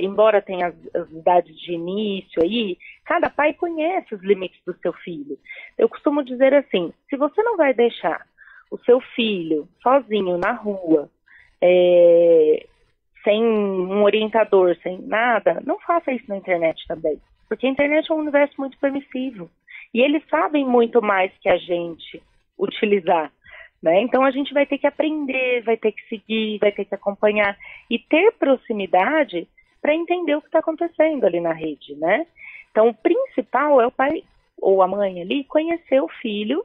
Embora tenha as idades de início aí, cada pai conhece os limites do seu filho. Eu costumo dizer assim, se você não vai deixar o seu filho sozinho na rua, sem um orientador, sem nada, não faça isso na internet também. Porque a internet é um universo muito permissivo. E eles sabem muito mais que a gente utilizar. Né? Então a gente vai ter que aprender, vai ter que seguir, vai ter que acompanhar e ter proximidade para entender o que está acontecendo ali na rede, né? Então o principal é o pai ou a mãe ali conhecer o filho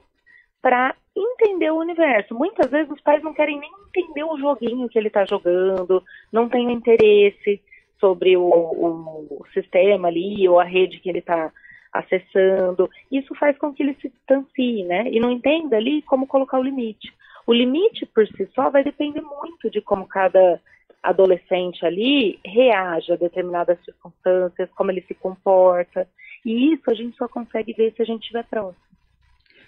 para entender o universo. Muitas vezes os pais não querem nem entender o joguinho que ele está jogando, não têm interesse sobre o sistema ali ou a rede que ele está acessando. Isso faz com que ele se distancie, né? E não entenda ali como colocar o limite. O limite por si só vai depender muito de como cada adolescente ali reage a determinadas circunstâncias, como ele se comporta. E isso a gente só consegue ver se a gente estiver próximo.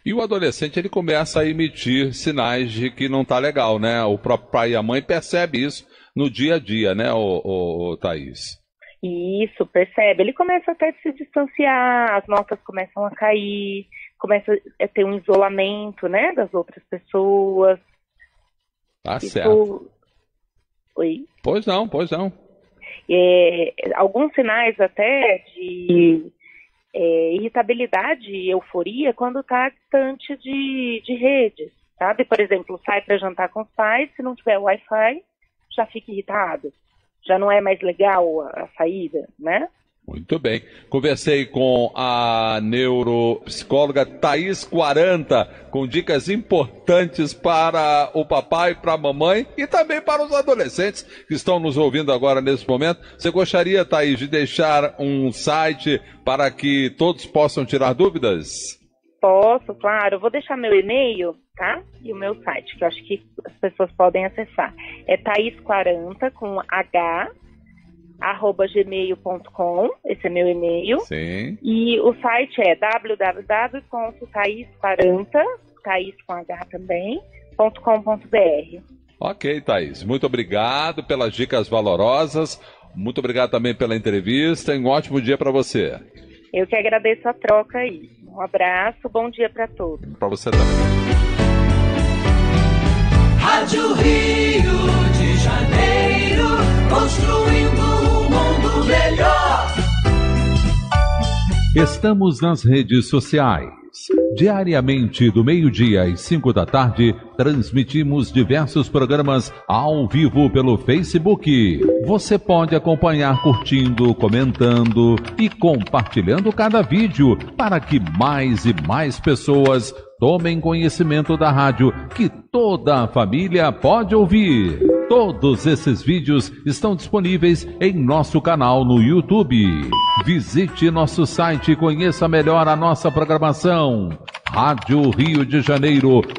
E o adolescente, ele começa a emitir sinais de que não está legal, né? O próprio pai e a mãe percebem isso no dia a dia, né, Thaís? Isso, percebe. Ele começa até a se distanciar, as notas começam a cair, começa a ter um isolamento, né, das outras pessoas. Tá certo. Oi? Pois não. Alguns sinais até de irritabilidade e euforia quando está distante de redes, sabe? Por exemplo, sai para jantar com os pais, se não tiver Wi-Fi, já fica irritado. Já não é mais legal a saída, né? Muito bem. Conversei com a neuropsicóloga Thaís 40, com dicas importantes para o papai, para a mamãe e também para os adolescentes que estão nos ouvindo agora nesse momento. Você gostaria, Thaís, de deixar um site para que todos possam tirar dúvidas? Posso, claro. Eu vou deixar meu e-mail, tá? E o meu site, que eu acho que as pessoas podem acessar. É Thaís40 com H, @gmail.com. Esse é meu e-mail. Sim. E o site é www.thaís40, Thaís com H também, .com.br. Ok, Thaís. Muito obrigado pelas dicas valorosas. Muito obrigado também pela entrevista e um ótimo dia para você. Eu que agradeço a troca aí. Um abraço, bom dia para todos. Para você também. Rádio Rio de Janeiro, com construindo um mundo melhor. Estamos nas redes sociais. Diariamente, do meio-dia às 5 da tarde, transmitimos diversos programas ao vivo pelo Facebook. Você pode acompanhar curtindo, comentando e compartilhando cada vídeo para que mais e mais pessoas tomem conhecimento da rádio que toda a família pode ouvir. Todos esses vídeos estão disponíveis em nosso canal no YouTube. Visite nosso site e conheça melhor a nossa programação. Rádio Rio de Janeiro.am.br.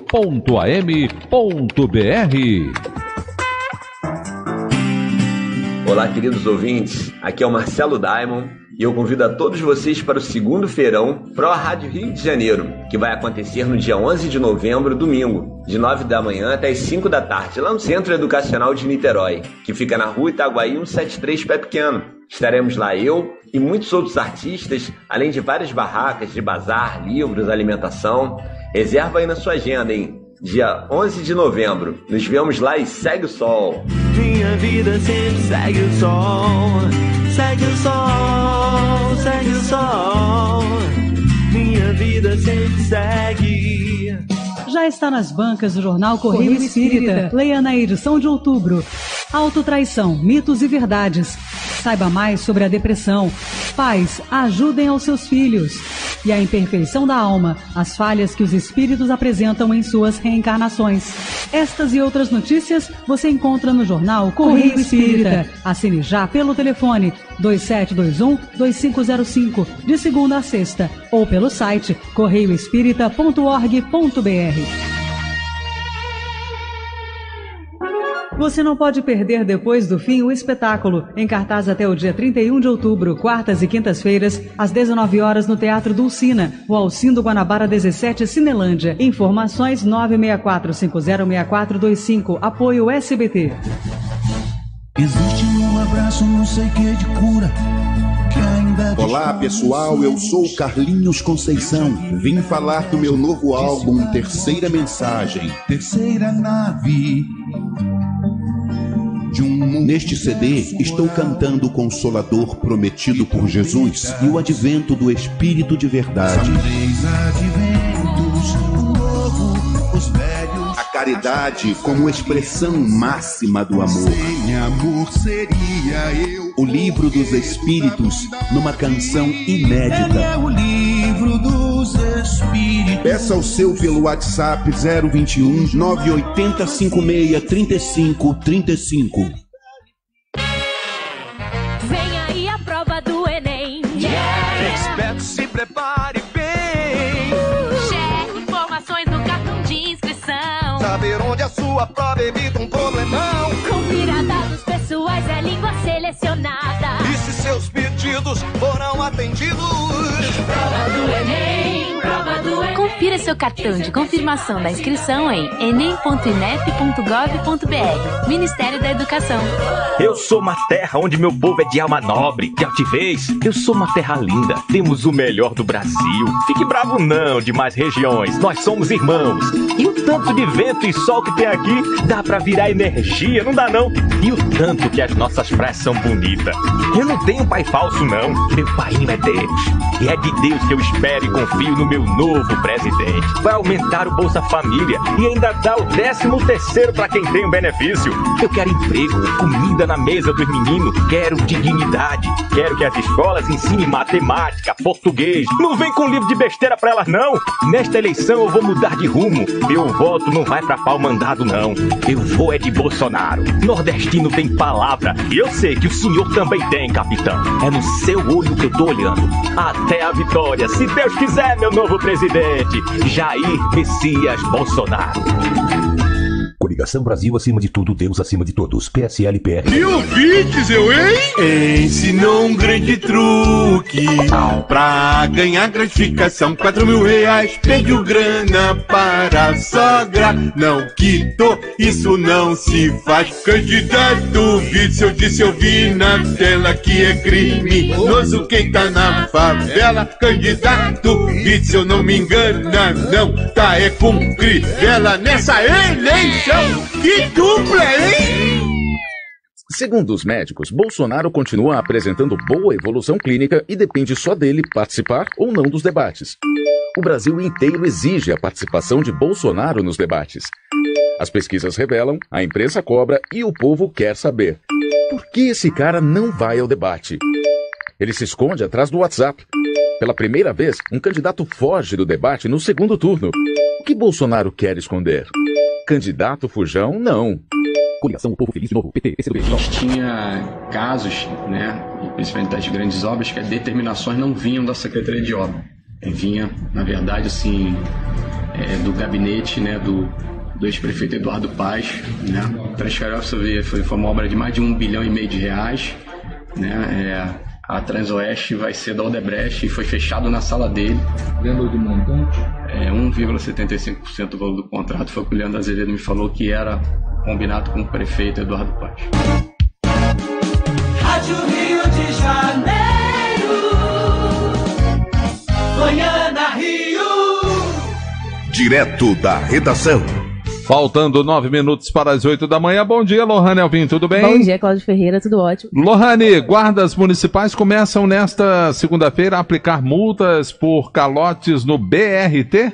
Olá, queridos ouvintes. Aqui é o Marcelo Diamond. E eu convido a todos vocês para o segundo feirão Pro Rádio Rio de Janeiro, que vai acontecer no dia 11 de novembro, domingo, de 9 da manhã até as 5 da tarde, lá no Centro Educacional de Niterói, que fica na Rua Itaguaí 173, Pé Pequeno. Estaremos lá eu e muitos outros artistas, além de várias barracas de bazar, livros, alimentação. Reserva aí na sua agenda, hein? Dia 11 de novembro. Nos vemos lá e segue o sol. Minha vida sempre segue o sol. Segue o sol, segue o sol. Minha vida sempre segue. Já está nas bancas do jornal Correio Espírita. Leia na edição de outubro. Autotraição, mitos e verdades. Saiba mais sobre a depressão. Pais, ajudem aos seus filhos. E a imperfeição da alma, as falhas que os espíritos apresentam em suas reencarnações. Estas e outras notícias você encontra no jornal Correio Espírita. Assine já pelo telefone 2721-2505, de segunda a sexta, ou pelo site correioespírita.org.br. Você não pode perder depois do fim o espetáculo, em cartaz até o dia 31 de outubro, quartas e quintas-feiras, às 19 horas no Teatro Dulcina, o Alcindo Guanabara 17, Cinelândia. Informações 964-506425, apoio SBT. Existe um abraço, não sei que de cura. Olá pessoal, eu sou o Carlinhos Conceição. Vim falar do meu novo álbum Terceira Mensagem. Terceira nave. Neste CD, estou cantando o Consolador prometido por Jesus e o advento do Espírito de verdade. A caridade como expressão máxima do amor. O livro dos Espíritos numa canção inédita. É o livro dos Espíritos. Peça o seu pelo WhatsApp 021 980 56 35 35. Vem aí a prova do Enem. Espero se prepare bem. Cheque informações no cartão de inscrição. Saber onde a sua prova evita um problemão. Confira dados pessoais, é língua selecionada. E se seus pedidos foram atendidos? Prova do Enem, prova do Enem. Confira seu cartão de confirmação da inscrição em enem.inep.gov.br. Ministério da Educação. Eu sou uma terra onde meu povo é de alma nobre, de altivez. Eu sou uma terra linda, temos o melhor do Brasil. Fique bravo não, de mais regiões, nós somos irmãos. E o tanto de vento e sol que tem aqui, dá pra virar energia, não dá não? E o tanto que as nossas praias são bonitas. Eu não tenho pai falso não, meu pai é Deus. E é de Deus que eu espero e confio no meu novo presidente. Vai aumentar o Bolsa Família e ainda dá o 13º pra quem tem um benefício. Eu quero emprego, comida na mesa dos meninos, quero dignidade. Quero que as escolas ensinem matemática, português. Não vem com livro de besteira pra elas não. Nesta eleição eu vou mudar de rumo. Meu voto não vai pra pau mandado não. Eu vou é de Bolsonaro. Nordestino tem palavra e eu sei que o senhor também tem, capitão. É no seu olho que eu tô olhando. Até a vitória, se Deus quiser, meu novo presidente, Jair Messias Bolsonaro. Coligação Brasil acima de tudo, Deus acima de todos. PSL-PR. E ouvintes, hein? Ensinou um grande truque pra ganhar gratificação. 4 mil reais, pediu grana para a sogra. Não quitou, isso não se faz. Candidato vice, eu disse, eu vi na tela que é criminoso quem tá na favela. Candidato vice, eu não me engano, não. Tá é com crivela nessa eleição. Que dupla, hein? Segundo os médicos, Bolsonaro continua apresentando boa evolução clínica e depende só dele participar ou não dos debates. O Brasil inteiro exige a participação de Bolsonaro nos debates. As pesquisas revelam, a imprensa cobra e o povo quer saber. Por que esse cara não vai ao debate? Ele se esconde atrás do WhatsApp. Pela primeira vez, um candidato foge do debate no segundo turno. O que Bolsonaro quer esconder? Candidato fujão, não. Coligação O Povo Feliz de Novo, PT, PCdoB. A gente tinha casos, né, principalmente das grandes obras, que as determinações não vinham da Secretaria de Obra. Vinha, na verdade, assim, do gabinete, né, do ex-prefeito Eduardo Paes, né. Transcarioca foi uma obra de mais de R$1,5 bilhão de reais, né. A Transoeste vai ser da Odebrecht e foi fechado na sala dele. Lembra do montante? 1,75% do valor do contrato. Foi o que o Leandro Azevedo me falou que era combinado com o prefeito Eduardo Paes. Rádio Rio de Janeiro, Manhã na Rio. Direto da redação. Faltando 9 minutos para as 8 da manhã. Bom dia, Lohane Alvim, tudo bem? Bom dia, Cláudio Ferreira, tudo ótimo. Lohane, guardas municipais começam nesta segunda-feira a aplicar multas por calotes no BRT?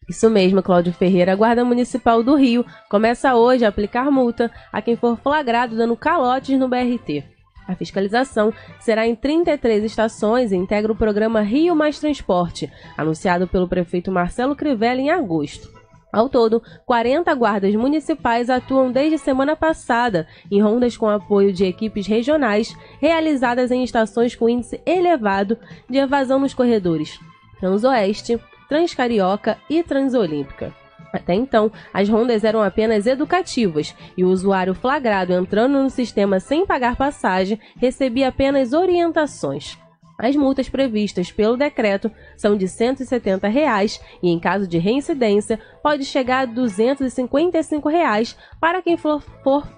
Isso mesmo, Cláudio Ferreira. A Guarda Municipal do Rio começa hoje a aplicar multa a quem for flagrado dando calotes no BRT. A fiscalização será em 33 estações e integra o programa Rio Mais Transporte, anunciado pelo prefeito Marcelo Crivella em agosto. Ao todo, 40 guardas municipais atuam desde semana passada em rondas com apoio de equipes regionais realizadas em estações com índice elevado de evasão nos corredores Transoeste, Transcarioca e Transolímpica. Até então, as rondas eram apenas educativas e o usuário flagrado entrando no sistema sem pagar passagem recebia apenas orientações. As multas previstas pelo decreto são de R$ 170 e, em caso de reincidência, pode chegar a R$ 255 para quem for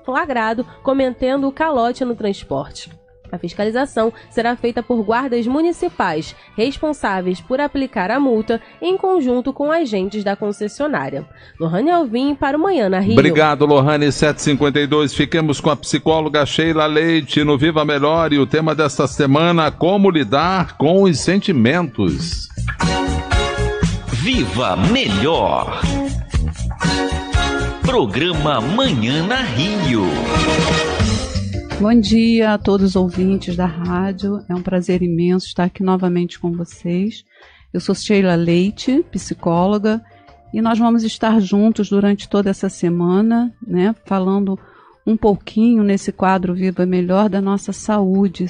flagrado cometendo o calote no transporte. A fiscalização será feita por guardas municipais, responsáveis por aplicar a multa em conjunto com agentes da concessionária. Lohane Alvim para o Manhã na Rio. Obrigado, Lohane, 7h52. Fiquemos com a psicóloga Sheila Leite no Viva Melhor e o tema desta semana, como lidar com os sentimentos. Viva Melhor. Programa Manhã na Rio. Bom dia a todos os ouvintes da rádio, é um prazer imenso estar aqui novamente com vocês. Eu sou Sheila Leite, psicóloga, e nós vamos estar juntos durante toda essa semana, né, falando um pouquinho nesse quadro Viva Melhor da nossa saúde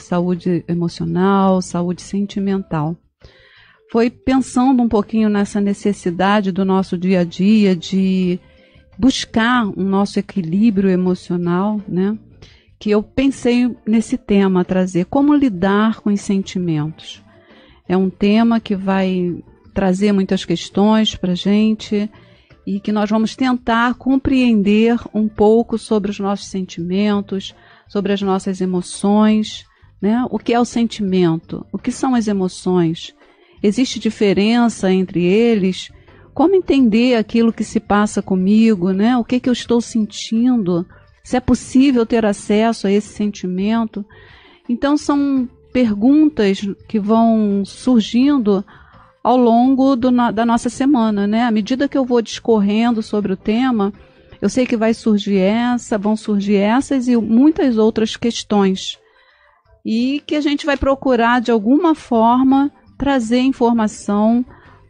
emocional, saúde sentimental. Foi pensando um pouquinho nessa necessidade do nosso dia a dia de buscar um nosso equilíbrio emocional, né? Que eu pensei nesse tema, trazer como lidar com os sentimentos. É um tema que vai trazer muitas questões para a gente e que nós vamos tentar compreender um pouco sobre os nossos sentimentos, sobre as nossas emoções, né? O que é o sentimento? O que são as emoções? Existe diferença entre eles? Como entender aquilo que se passa comigo, né? O que eu estou sentindo? Se é possível ter acesso a esse sentimento. Então são perguntas que vão surgindo ao longo da nossa semana, né? À medida que eu vou discorrendo sobre o tema, eu sei que vão surgir essas e muitas outras questões. E que a gente vai procurar, de alguma forma, trazer informação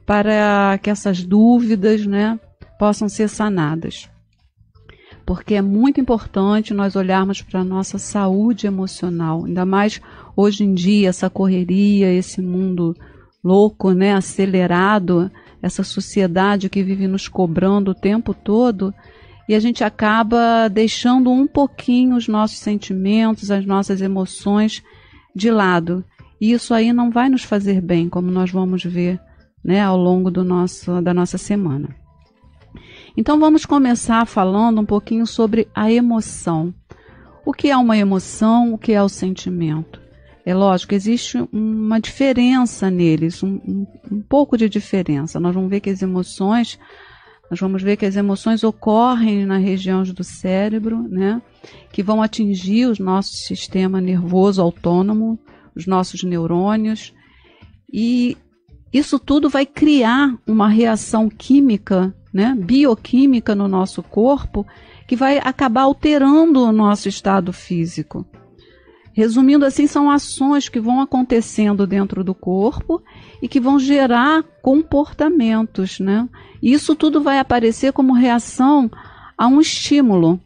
para que essas dúvidas, né, possam ser sanadas. Porque é muito importante nós olharmos para a nossa saúde emocional, ainda mais hoje em dia, essa correria, esse mundo louco, né, acelerado, essa sociedade que vive nos cobrando o tempo todo, e a gente acaba deixando um pouquinho os nossos sentimentos, as nossas emoções de lado. E isso aí não vai nos fazer bem, como nós vamos ver, né, ao longo da nossa semana. Então vamos começar falando um pouquinho sobre a emoção. O que é uma emoção? O que é o sentimento? É lógico, existe uma diferença neles, um pouco de diferença. Nós vamos ver que as emoções ocorrem na região do cérebro, né? que vão atingir o nosso sistema nervoso autônomo, os nossos neurônios, e isso tudo vai criar uma reação química, né, bioquímica no nosso corpo, que vai acabar alterando o nosso estado físico. Resumindo assim, são ações que vão acontecendo dentro do corpo e que vão gerar comportamentos, né? E isso tudo vai aparecer como reação a um estímulo.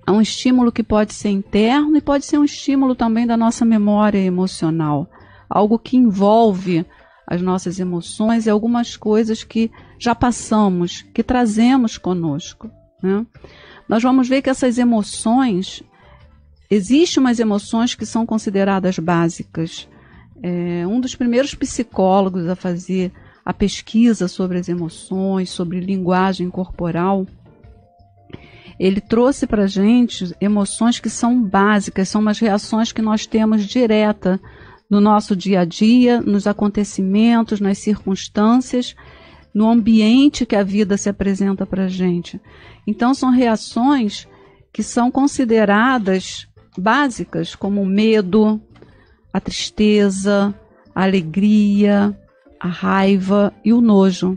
A um estímulo que pode ser interno e pode ser um estímulo também da nossa memória emocional. Algo que envolve as nossas emoções e algumas coisas que já passamos, que trazemos conosco, né? Nós vamos ver que essas emoções, existem umas emoções que são consideradas básicas. Um dos primeiros psicólogos a fazer a pesquisa sobre as emoções, sobre linguagem corporal, ele trouxe para a gente emoções que são básicas, são umas reações que nós temos direta no nosso dia a dia, nos acontecimentos, nas circunstâncias, no ambiente que a vida se apresenta para a gente. Então, são reações que são consideradas básicas, como o medo, a tristeza, a alegria, a raiva e o nojo.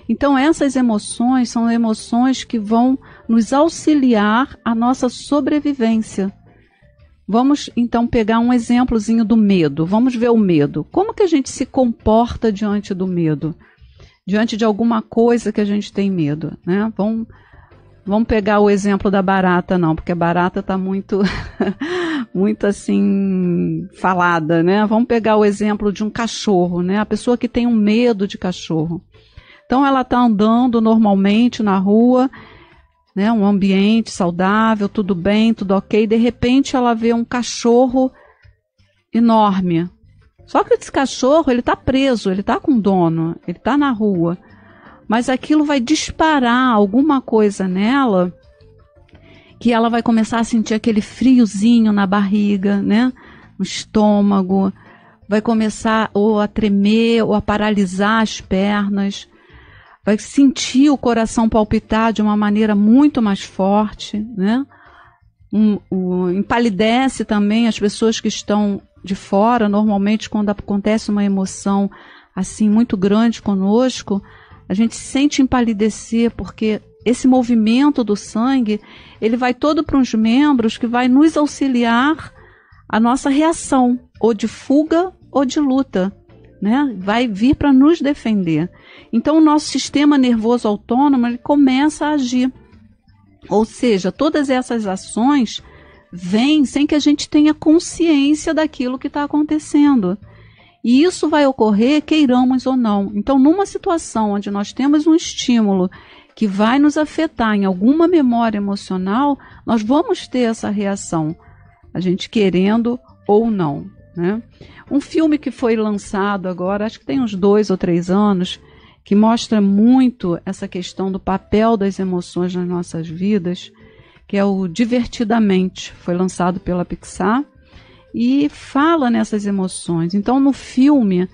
Então, essas emoções são emoções que vão nos auxiliar à nossa sobrevivência. Vamos, então, pegar um exemplozinho do medo. Vamos ver o medo. Como que a gente se comporta diante do medo? Diante de alguma coisa que a gente tem medo, né? Vamos pegar o exemplo da barata, não, porque a barata está muito, muito assim, falada, né? Vamos pegar o exemplo de um cachorro, né? A pessoa que tem um medo de cachorro. Então, ela está andando normalmente na rua, né? Um ambiente saudável, tudo bem, tudo ok. De repente, ela vê um cachorro enorme. Só que esse cachorro, ele está preso, ele está com dono, ele está na rua. Mas aquilo vai disparar alguma coisa nela, que ela vai começar a sentir aquele friozinho na barriga, né? No estômago. Vai começar ou a tremer, ou a paralisar as pernas. Vai sentir o coração palpitar de uma maneira muito mais forte, né? Empalidece também as pessoas que estão de fora. Normalmente, quando acontece uma emoção assim muito grande conosco, a gente sente empalidecer, porque esse movimento do sangue, ele vai todo para os membros, que vai nos auxiliar a nossa reação, ou de fuga ou de luta, né? Vai vir para nos defender. Então, o nosso sistema nervoso autônomo, ele começa a agir. Ou seja, todas essas ações vêm sem que a gente tenha consciência daquilo que está acontecendo. E isso vai ocorrer, queiramos ou não. Então, numa situação onde nós temos um estímulo que vai nos afetar em alguma memória emocional, nós vamos ter essa reação, a gente querendo ou não, né? Um filme que foi lançado agora, acho que tem uns 2 ou 3 anos, que mostra muito essa questão do papel das emoções nas nossas vidas, que é o Divertidamente. Foi lançado pela Pixar e fala nessas emoções. Então, no filme,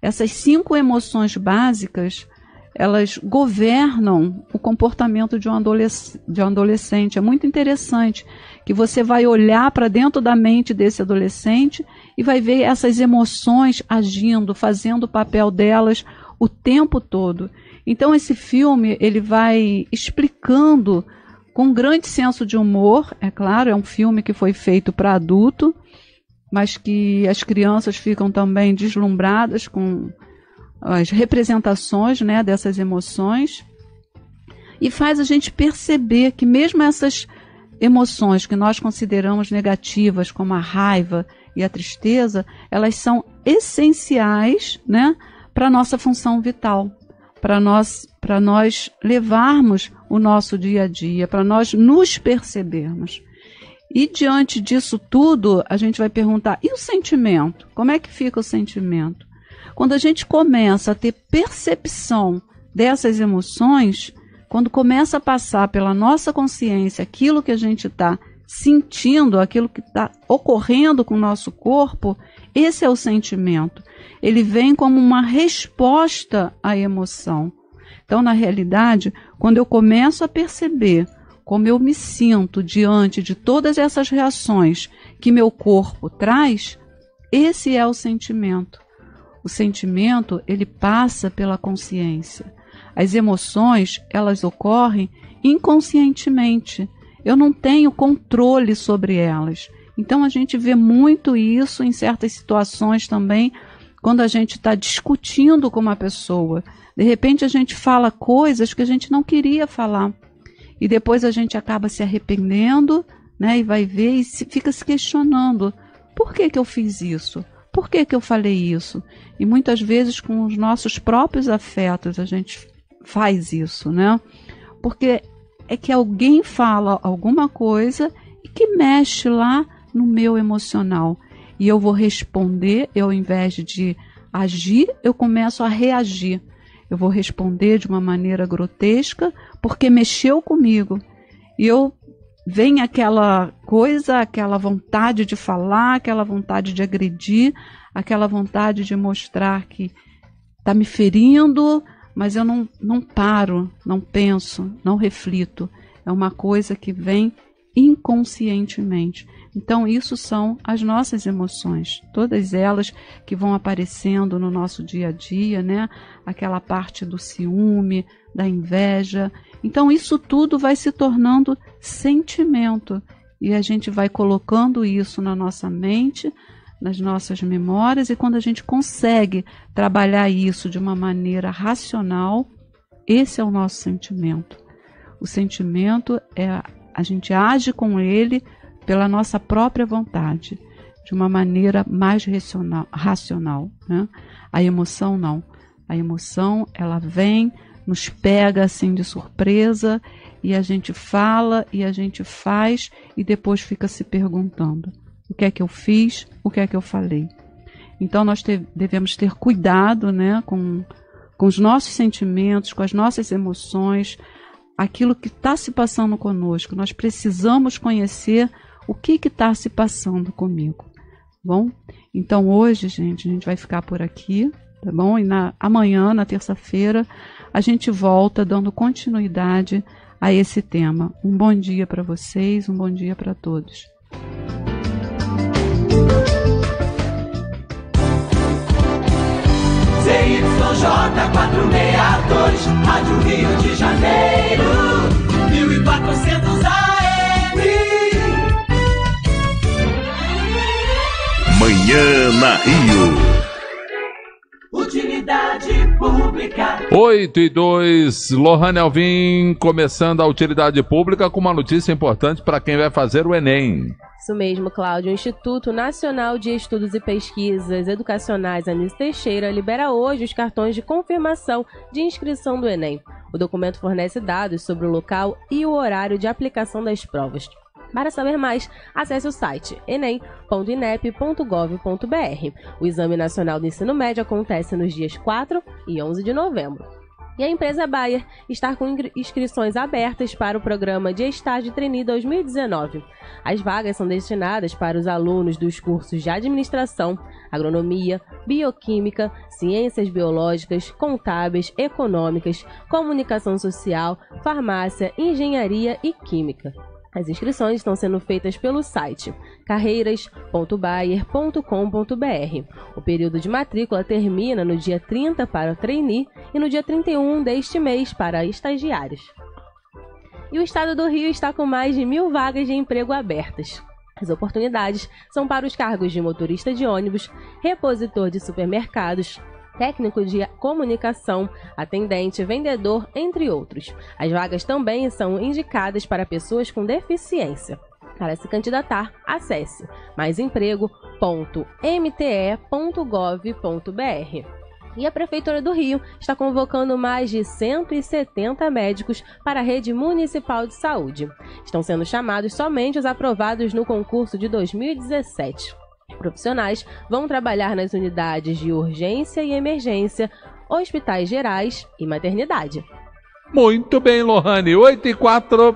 essas 5 emoções básicas, elas governam o comportamento de um adolescente. É muito interessante que você vai olhar para dentro da mente desse adolescente e vai ver essas emoções agindo, fazendo o papel delas o tempo todo. Então, esse filme, ele vai explicando com grande senso de humor. É claro, é um filme que foi feito para adulto, mas que as crianças ficam também deslumbradas com as representações, né, dessas emoções, e faz a gente perceber que mesmo essas emoções que nós consideramos negativas, como a raiva e a tristeza, elas são essenciais, né, para a nossa função vital, para nós levarmos o nosso dia a dia, para nós nos percebermos. E diante disso tudo, a gente vai perguntar, e o sentimento? Como é que fica o sentimento? Quando a gente começa a ter percepção dessas emoções, quando começa a passar pela nossa consciência aquilo que a gente está sentindo, aquilo que está ocorrendo com o nosso corpo, esse é o sentimento. Ele vem como uma resposta à emoção. Então, na realidade, quando eu começo a perceber como eu me sinto diante de todas essas reações que meu corpo traz, esse é o sentimento. O sentimento, ele passa pela consciência. As emoções, elas ocorrem inconscientemente. Eu não tenho controle sobre elas. Então a gente vê muito isso em certas situações também, quando a gente está discutindo com uma pessoa. De repente a gente fala coisas que a gente não queria falar. E depois a gente acaba se arrependendo, né, e vai ver e fica se questionando. Por que eu fiz isso? Por que eu falei isso? E muitas vezes com os nossos próprios afetos a gente faz isso, né? Porque é que alguém fala alguma coisa e que mexe lá no meu emocional. E eu vou responder, ao invés de agir, eu começo a reagir. Eu vou responder de uma maneira grotesca porque mexeu comigo. E vem aquela coisa, aquela vontade de falar, aquela vontade de agredir, aquela vontade de mostrar que está me ferindo, mas eu não paro, não penso, não reflito. É uma coisa que vem inconscientemente. Então, isso são as nossas emoções, todas elas que vão aparecendo no nosso dia a dia, né? Aquela parte do ciúme, da inveja. Então, isso tudo vai se tornando sentimento e a gente vai colocando isso na nossa mente, nas nossas memórias, e quando a gente consegue trabalhar isso de uma maneira racional, esse é o nosso sentimento. O sentimento a gente age com ele pela nossa própria vontade, de uma maneira mais racional, né? A emoção não. A emoção, ela vem, nos pega assim de surpresa, e a gente fala e a gente faz e depois fica se perguntando: o que é que eu fiz? O que é que eu falei? Então nós devemos ter cuidado, né, com os nossos sentimentos, com as nossas emoções, aquilo que está se passando conosco. Nós precisamos conhecer o que está se passando comigo. Bom? Então hoje, gente, a gente vai ficar por aqui, tá bom? E amanhã, na terça-feira, a gente volta dando continuidade a esse tema. Um bom dia para vocês, um bom dia para todos. ZYJ 462, Rádio Rio de Janeiro, 1400 AM. Manhã na Rio. Utilidade pública. 8:02, Lohane Alvim, começando a utilidade pública com uma notícia importante para quem vai fazer o Enem. Isso mesmo, Cláudio. O Instituto Nacional de Estudos e Pesquisas Educacionais Anísio Teixeira libera hoje os cartões de confirmação de inscrição do Enem. O documento fornece dados sobre o local e o horário de aplicação das provas. Para saber mais, acesse o site enem.inep.gov.br. O Exame Nacional do Ensino Médio acontece nos dias 4 e 11 de novembro. E a empresa Bayer está com inscrições abertas para o programa de estágio trainee 2019. As vagas são destinadas para os alunos dos cursos de administração, agronomia, bioquímica, ciências biológicas, contábeis, econômicas, comunicação social, farmácia, engenharia e química. As inscrições estão sendo feitas pelo site carreiras.bayer.com.br. O período de matrícula termina no dia 30 para o trainee e no dia 31 deste mês para estagiários. E o estado do Rio está com mais de 1.000 vagas de emprego abertas. As oportunidades são para os cargos de motorista de ônibus, repositor de supermercados, técnico de comunicação, atendente, vendedor, entre outros. As vagas também são indicadas para pessoas com deficiência. Para se candidatar, acesse maisemprego.mte.gov.br. E a Prefeitura do Rio está convocando mais de 170 médicos para a rede municipal de saúde. Estão sendo chamados somente os aprovados no concurso de 2017. Profissionais vão trabalhar nas unidades de urgência e emergência, hospitais gerais e maternidade. Muito bem, Lohane. 8:04.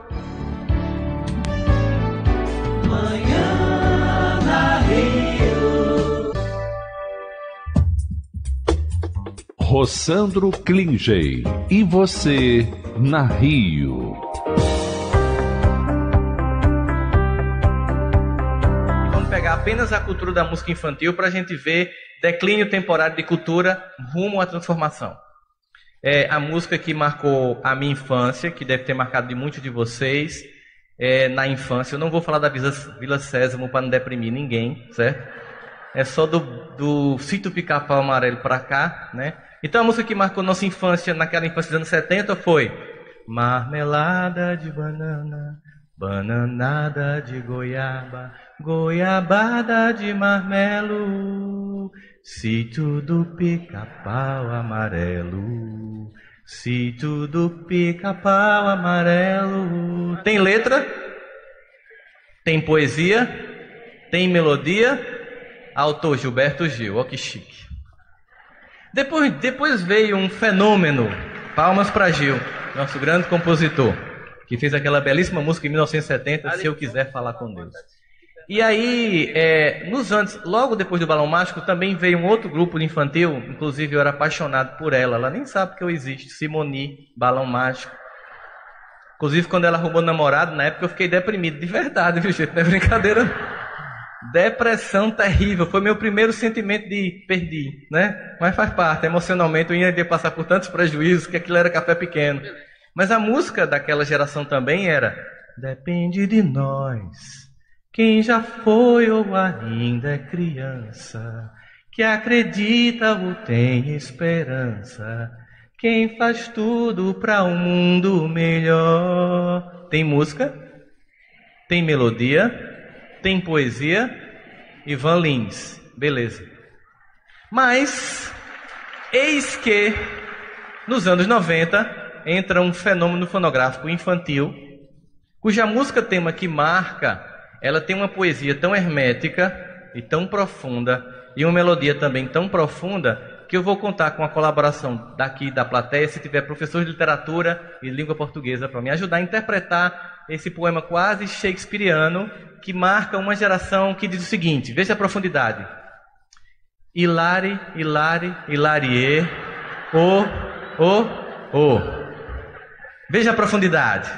Manhã na Rio. Rossandro Klingey. E você na Rio. pegar apenas a cultura da música infantil para a gente ver declínio temporário de cultura rumo à transformação. É a música que marcou a minha infância, que deve ter marcado de muitos de vocês na infância. Eu não vou falar da Vila Sésamo para não deprimir ninguém, certo? É só do Sítio Pica-Pau Amarelo para cá, né? Então a música que marcou nossa infância, naquela infância dos anos 70, foi marmelada de banana, bananada de goiaba, goiabada de marmelo, sítio do Pica-Pau Amarelo, sítio do Pica-Pau Amarelo. Tem letra, tem poesia, tem melodia, autor Gilberto Gil, ó que chique. Depois veio um fenômeno, palmas para Gil, nosso grande compositor, que fez aquela belíssima música em 1970, Se Eu Quiser Falar com Deus. E aí, logo depois do Balão Mágico, também veio um outro grupo de infantil, inclusive eu era apaixonado por ela nem sabe que eu existo, Simone, Balão Mágico. Inclusive, quando ela arrumou namorado, na época eu fiquei deprimido, de verdade, viu, gente? Não é brincadeira. Depressão terrível, foi meu primeiro sentimento de perdi, né? Mas faz parte, emocionalmente eu ia passar por tantos prejuízos que aquilo era café pequeno. Mas a música daquela geração também era depende de nós, quem já foi ou ainda é criança, que acredita ou tem esperança, quem faz tudo para um mundo melhor. Tem música, tem melodia, tem poesia, Ivan Lins, beleza. Mas, eis que, nos anos 90, entra um fenômeno fonográfico infantil, cuja música tema que marca, ela tem uma poesia tão hermética e tão profunda, e uma melodia também tão profunda, que eu vou contar com a colaboração daqui da plateia, se tiver professor de literatura e língua portuguesa para me ajudar a interpretar esse poema quase shakespeariano, que marca uma geração que diz o seguinte, veja a profundidade. Hilari, hilari, hilarie, oh. Veja a profundidade.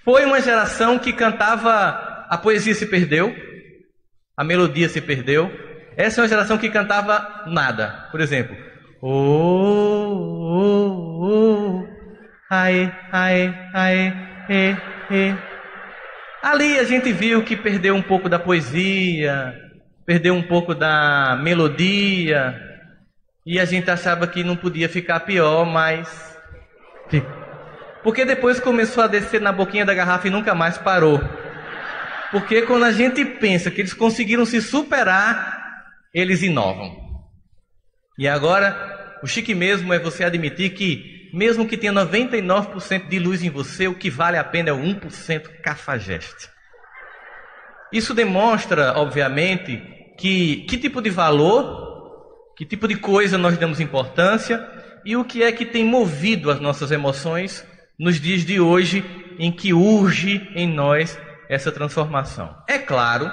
Foi uma geração que cantava, a poesia se perdeu, a melodia se perdeu. Essa é uma geração que cantava nada. Por exemplo, aê, aê, aê, e. Ali a gente viu que perdeu um pouco da poesia, perdeu um pouco da melodia, e a gente achava que não podia ficar pior, mas... Porque depois começou a descer na boquinha da garrafa e nunca mais parou. Porque quando a gente pensa que eles conseguiram se superar, eles inovam. E agora, o chique mesmo é você admitir que, mesmo que tenha 99% de luz em você, o que vale a pena é o 1% cafajeste. Isso demonstra, obviamente, que tipo de valor, que tipo de coisa nós damos importância e o que é que tem movido as nossas emoções nos dias de hoje, em que urge em nós essa transformação. É claro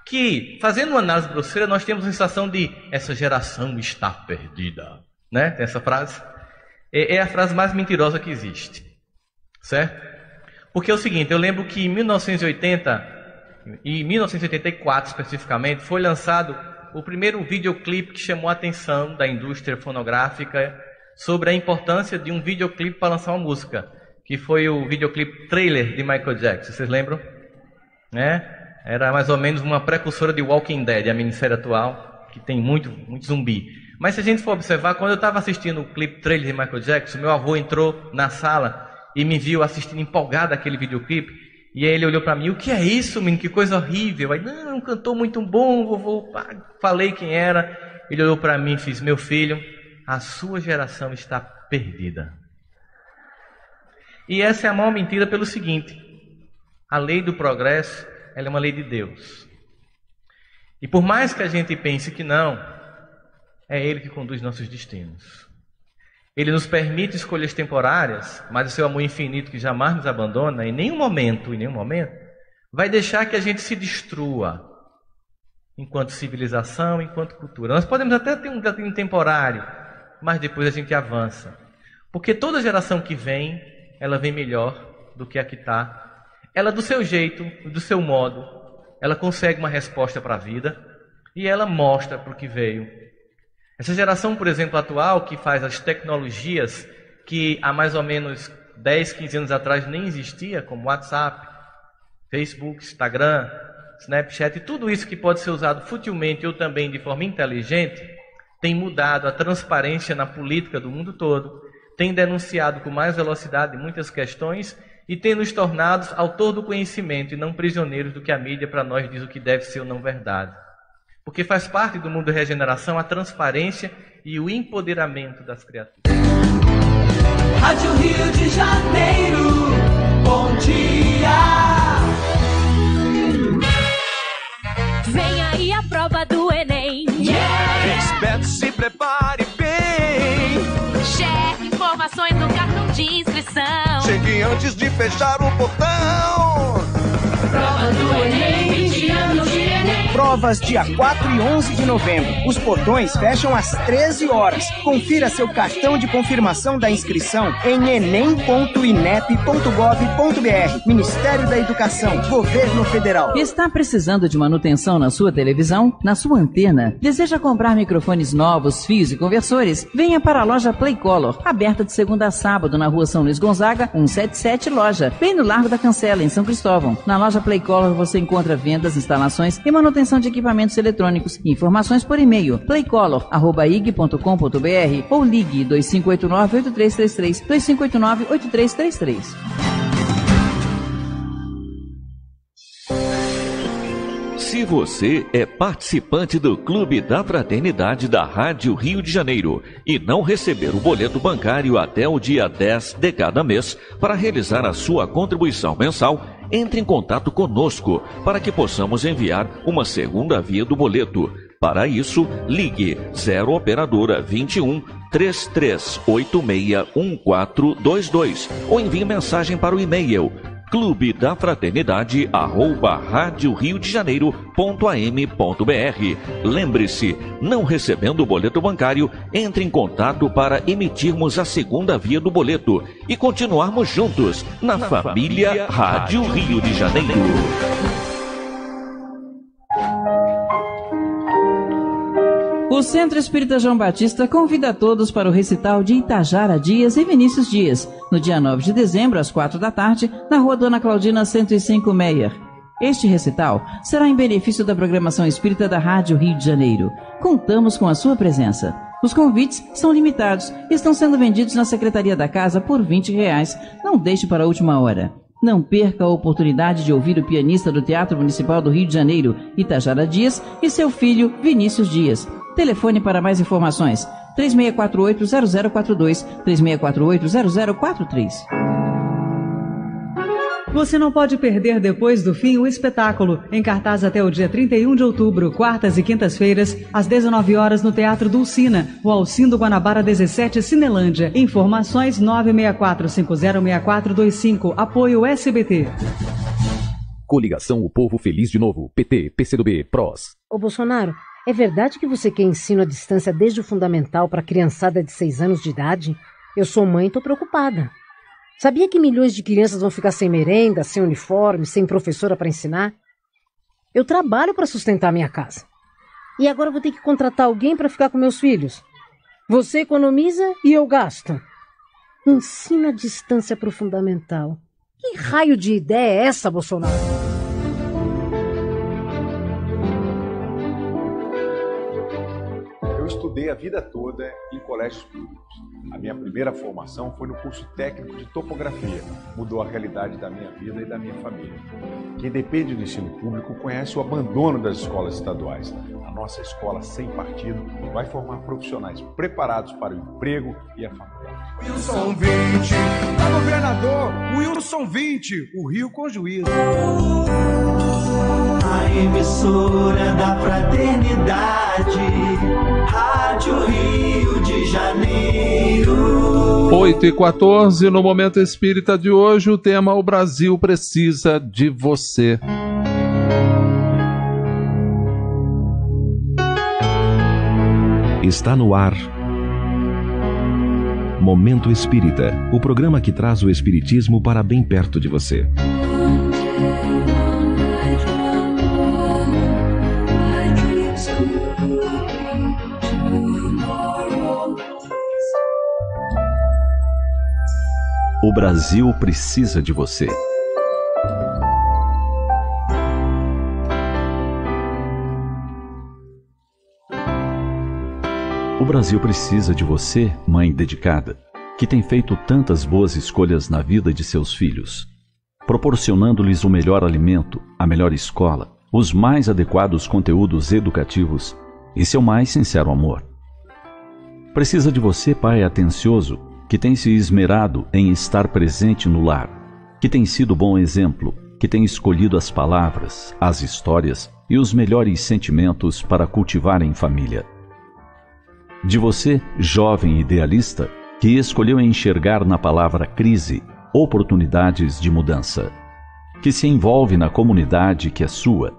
que, fazendo uma análise grosseira, nós temos a sensação de essa geração está perdida, né? Tem essa frase. É a frase mais mentirosa que existe, certo? Porque é o seguinte, eu lembro que em 1980, e 1984 especificamente, foi lançado o primeiro videoclipe que chamou a atenção da indústria fonográfica sobre a importância de um videoclipe para lançar uma música, que foi o videoclipe Thriller de Michael Jackson, vocês lembram? Né? Era mais ou menos uma precursora de Walking Dead, a minissérie atual, que tem muito zumbi. Mas se a gente for observar, quando eu estava assistindo o clipe Thriller de Michael Jackson, meu avô entrou na sala e me viu assistindo empolgado aquele videoclipe, e aí ele olhou para mim, o que é isso, menino? Que coisa horrível. Aí, não, um cantor muito bom, vovô. Falei quem era. Ele olhou para mim e fez, meu filho, a sua geração está perdida. E essa é a maior mentira pelo seguinte, a lei do progresso, ela é uma lei de Deus. E por mais que a gente pense que não, é Ele que conduz nossos destinos. Ele nos permite escolhas temporárias, mas o seu amor infinito que jamais nos abandona, em nenhum momento, vai deixar que a gente se destrua enquanto civilização, enquanto cultura. Nós podemos até ter um declínio temporário, mas depois a gente avança. Porque toda geração que vem, ela vem melhor do que a que está. Ela do seu jeito, do seu modo, ela consegue uma resposta para a vida e ela mostra para o que veio. Essa geração, por exemplo, atual, que faz as tecnologias que há mais ou menos 10, 15 anos atrás nem existia, como WhatsApp, Facebook, Instagram, Snapchat, e tudo isso que pode ser usado futilmente ou também de forma inteligente, tem mudado a transparência na política do mundo todo, tem denunciado com mais velocidade muitas questões e tem nos tornado autor do conhecimento e não prisioneiros do que a mídia para nós diz o que deve ser ou não verdade. Porque faz parte do mundo da regeneração a transparência e o empoderamento das criaturas. Rádio Rio de Janeiro, bom dia. Vem aí a prova do Enem. Esperto, se prepare bem. Cheque informações no cartão de inscrição. Chegue antes de fechar o portão. Prova do Enem, 20 anos de Enem. Provas dia 4 e 11 de novembro. Os portões fecham às 13 horas. Confira seu cartão de confirmação da inscrição em enem.inep.gov.br. Ministério da Educação, Governo Federal. Está precisando de manutenção na sua televisão? Na sua antena? Deseja comprar microfones novos, fios e conversores? Venha para a loja Playcolor, aberta de segunda a sábado na rua São Luís Gonzaga, 177 Loja, bem no Largo da Cancela, em São Cristóvão. Na loja Playcolor você encontra vendas, instalações e manutenção de equipamentos eletrônicos. Informações por e-mail playcolor@ig.com.br ou ligue 2589-8333, 2589-8333. Se você é participante do Clube da Fraternidade da Rádio Rio de Janeiro e não receber o boleto bancário até o dia 10 de cada mês para realizar a sua contribuição mensal, entre em contato conosco para que possamos enviar uma segunda via do boleto. Para isso, ligue 0 Operadora 21 3386 1422 ou envie mensagem para o e-mail clubedafraternidade@radioriodejaneiro.am.br. Lembre-se, não recebendo o boleto bancário, entre em contato para emitirmos a segunda via do boleto e continuarmos juntos na família Rádio Rio de Janeiro. O Centro Espírita João Batista convida a todos para o recital de Itajara Dias e Vinícius Dias, no dia 9 de dezembro, às 4 da tarde, na rua Dona Claudina 105 Meyer. Este recital será em benefício da programação espírita da Rádio Rio de Janeiro. Contamos com a sua presença. Os convites são limitados e estão sendo vendidos na Secretaria da Casa por R$20. Não deixe para a última hora. Não perca a oportunidade de ouvir o pianista do Teatro Municipal do Rio de Janeiro, Itajara Dias, e seu filho, Vinícius Dias. Telefone para mais informações: 3648-0042, 3648-0043. Você não pode perder depois do fim o espetáculo, em cartaz até o dia 31 de outubro, quartas e quintas-feiras, às 19 horas no Teatro Dulcina, o Alcindo Guanabara 17, Cinelândia. Informações 964-506425, apoio SBT. Coligação O Povo Feliz de Novo, PT, PCdoB, PROS. Ô Bolsonaro, é verdade que você quer ensino à distância desde o fundamental para a criançada de 6 anos de idade? Eu sou mãe e estou preocupada. Sabia que milhões de crianças vão ficar sem merenda, sem uniforme, sem professora para ensinar? Eu trabalho para sustentar minha casa. E agora vou ter que contratar alguém para ficar com meus filhos. Você economiza e eu gasto. Ensino à distância para o fundamental. Que raio de ideia é essa, Bolsonaro? Eu estudei a vida toda em colégios públicos. A minha primeira formação foi no curso técnico de topografia. Mudou a realidade da minha vida e da minha família. Quem depende do ensino público conhece o abandono das escolas estaduais. A nossa escola sem partido vai formar profissionais preparados para o emprego e a faculdade. Wilson 20, tá governador, Wilson 20, o Rio com juízo. A emissora da fraternidade, Rádio Rio de Janeiro. 8h14, no Momento Espírita de hoje, o tema: o Brasil precisa de você. Está no ar Momento Espírita, o programa que traz o espiritismo para bem perto de você. Brasil precisa de você. O Brasil precisa de você, mãe dedicada, que tem feito tantas boas escolhas na vida de seus filhos, proporcionando-lhes o melhor alimento, a melhor escola, os mais adequados conteúdos educativos e seu mais sincero amor. Precisa de você, pai atencioso, que tem se esmerado em estar presente no lar, que tem sido bom exemplo, que tem escolhido as palavras, as histórias e os melhores sentimentos para cultivar em família. De você, jovem idealista, que escolheu enxergar na palavra crise oportunidades de mudança, que se envolve na comunidade que é sua,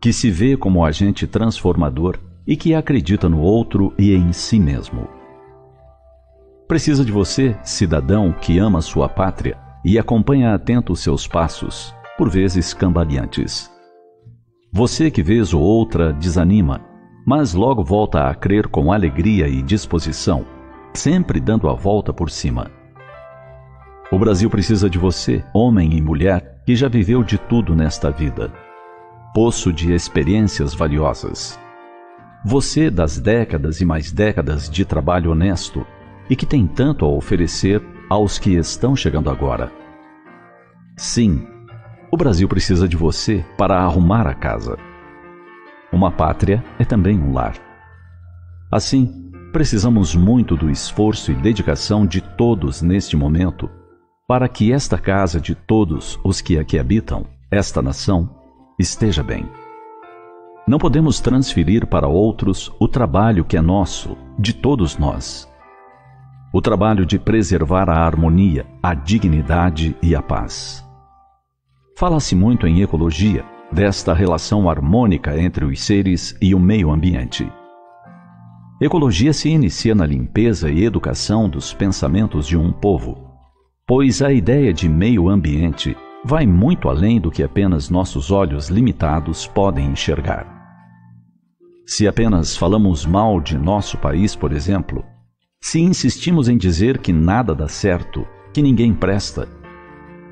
que se vê como agente transformador e que acredita no outro e em si mesmo. Precisa de você, cidadão que ama sua pátria e acompanha atento seus passos, por vezes cambaleantes. Você que vez ou outra desanima, mas logo volta a crer com alegria e disposição, sempre dando a volta por cima. O Brasil precisa de você, homem e mulher, que já viveu de tudo nesta vida. Poço de experiências valiosas. Você das décadas e mais décadas de trabalho honesto e que tem tanto a oferecer aos que estão chegando agora. Sim, o Brasil precisa de você para arrumar a casa. Uma pátria é também um lar. Assim, precisamos muito do esforço e dedicação de todos neste momento para que esta casa de todos os que aqui habitam, esta nação, esteja bem. Não podemos transferir para outros o trabalho que é nosso, de todos nós. O trabalho de preservar a harmonia, a dignidade e a paz. Fala-se muito em ecologia, desta relação harmônica entre os seres e o meio ambiente. Ecologia se inicia na limpeza e educação dos pensamentos de um povo, pois a ideia de meio ambiente vai muito além do que apenas nossos olhos limitados podem enxergar. Se apenas falamos mal de nosso país, por exemplo, se insistimos em dizer que nada dá certo, que ninguém presta,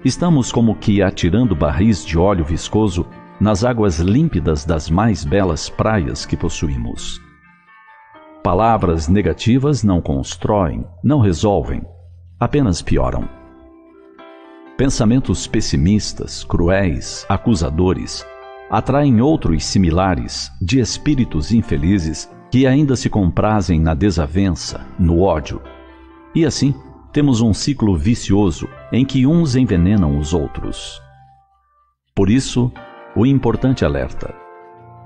estamos como que atirando barris de óleo viscoso nas águas límpidas das mais belas praias que possuímos. Palavras negativas não constroem, não resolvem, apenas pioram. Pensamentos pessimistas, cruéis, acusadores, atraem outros similares de espíritos infelizes que ainda se comprazem na desavença, no ódio. E assim, temos um ciclo vicioso em que uns envenenam os outros. Por isso, o importante alerta: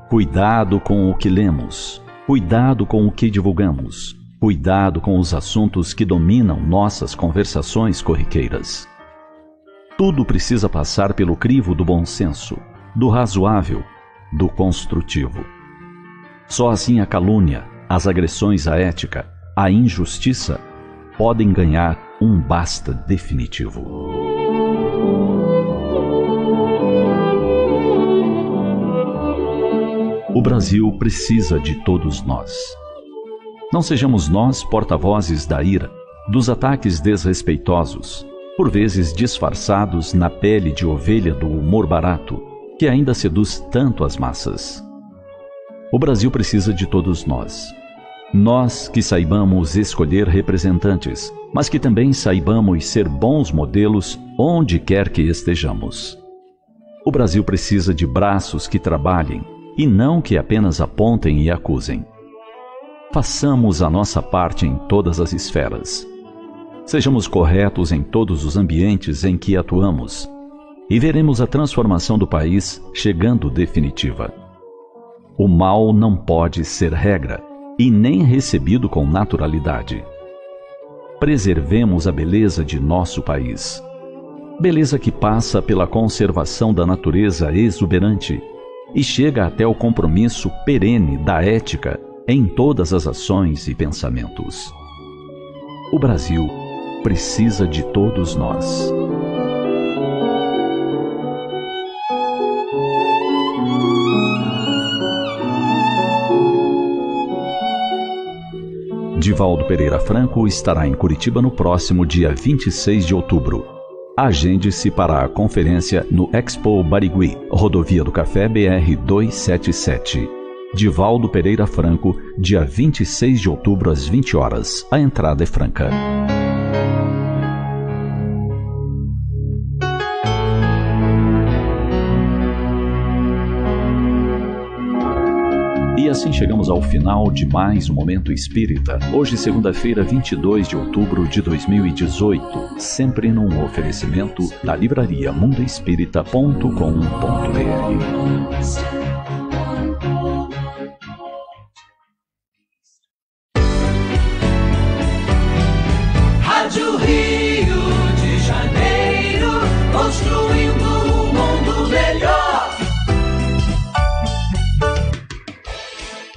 cuidado com o que lemos, cuidado com o que divulgamos, cuidado com os assuntos que dominam nossas conversações corriqueiras. Tudo precisa passar pelo crivo do bom senso, do razoável, do construtivo. Só assim a calúnia, as agressões à ética, a injustiça podem ganhar um basta definitivo. O Brasil precisa de todos nós. Não sejamos nós porta-vozes da ira, dos ataques desrespeitosos, por vezes disfarçados na pele de ovelha do humor barato, que ainda seduz tanto as massas. O Brasil precisa de todos nós. Nós que saibamos escolher representantes, mas que também saibamos ser bons modelos onde quer que estejamos. O Brasil precisa de braços que trabalhem, e não que apenas apontem e acusem. Façamos a nossa parte em todas as esferas. Sejamos corretos em todos os ambientes em que atuamos, e veremos a transformação do país chegando definitiva. O mal não pode ser regra, e nem recebido com naturalidade. Preservemos a beleza de nosso país. Beleza que passa pela conservação da natureza exuberante, e chega até o compromisso perene da ética em todas as ações e pensamentos. O Brasil precisa de todos nós. De Divaldo Pereira Franco estará em Curitiba no próximo dia 26 de outubro. Agende-se para a conferência no Expo Barigui, Rodovia do Café BR 277. Divaldo Pereira Franco, dia 26 de outubro às 20 horas. A entrada é franca. E assim chegamos ao final de mais um Momento Espírita. Hoje, segunda-feira, 22 de outubro de 2018. Sempre num oferecimento da livraria mundoespírita.com.br. Rádio Rio de Janeiro, construindo um mundo melhor.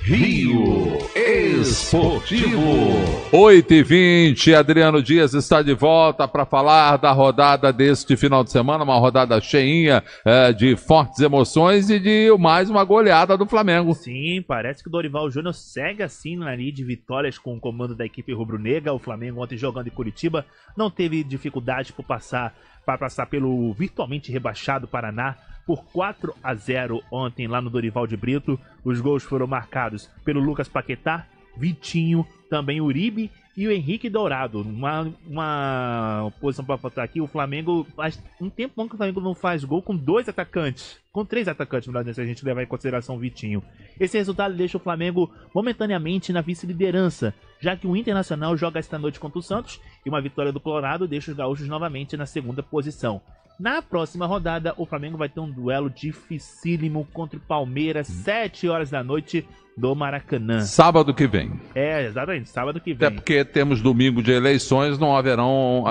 Rio Esportivo. 8h20, Adriano Dias está de volta para falar da rodada deste final de semana, uma rodada cheinha de fortes emoções e de mais uma goleada do Flamengo. Sim, parece que o Dorival Júnior segue assim na linha de vitórias com o comando da equipe rubro-negra. O Flamengo ontem jogando em Curitiba não teve dificuldade para passar pelo virtualmente rebaixado Paraná por 4-0 ontem lá no Dorival de Brito. Os gols foram marcados pelo Lucas Paquetá, Vitinho, também Uribe e o Henrique Dourado. Uma posição para botar aqui, o Flamengo faz um tempão que o Flamengo não faz gol com três atacantes, melhor, se a gente levar em consideração o Vitinho. Esse resultado deixa o Flamengo momentaneamente na vice-liderança, já que o Internacional joga esta noite contra o Santos e uma vitória do Colorado deixa os gaúchos novamente na segunda posição. Na próxima rodada, o Flamengo vai ter um duelo dificílimo contra o Palmeiras, 7 horas da noite do Maracanã. Sábado que vem. Exatamente, sábado que vem. Até porque temos domingo de eleições, não haverão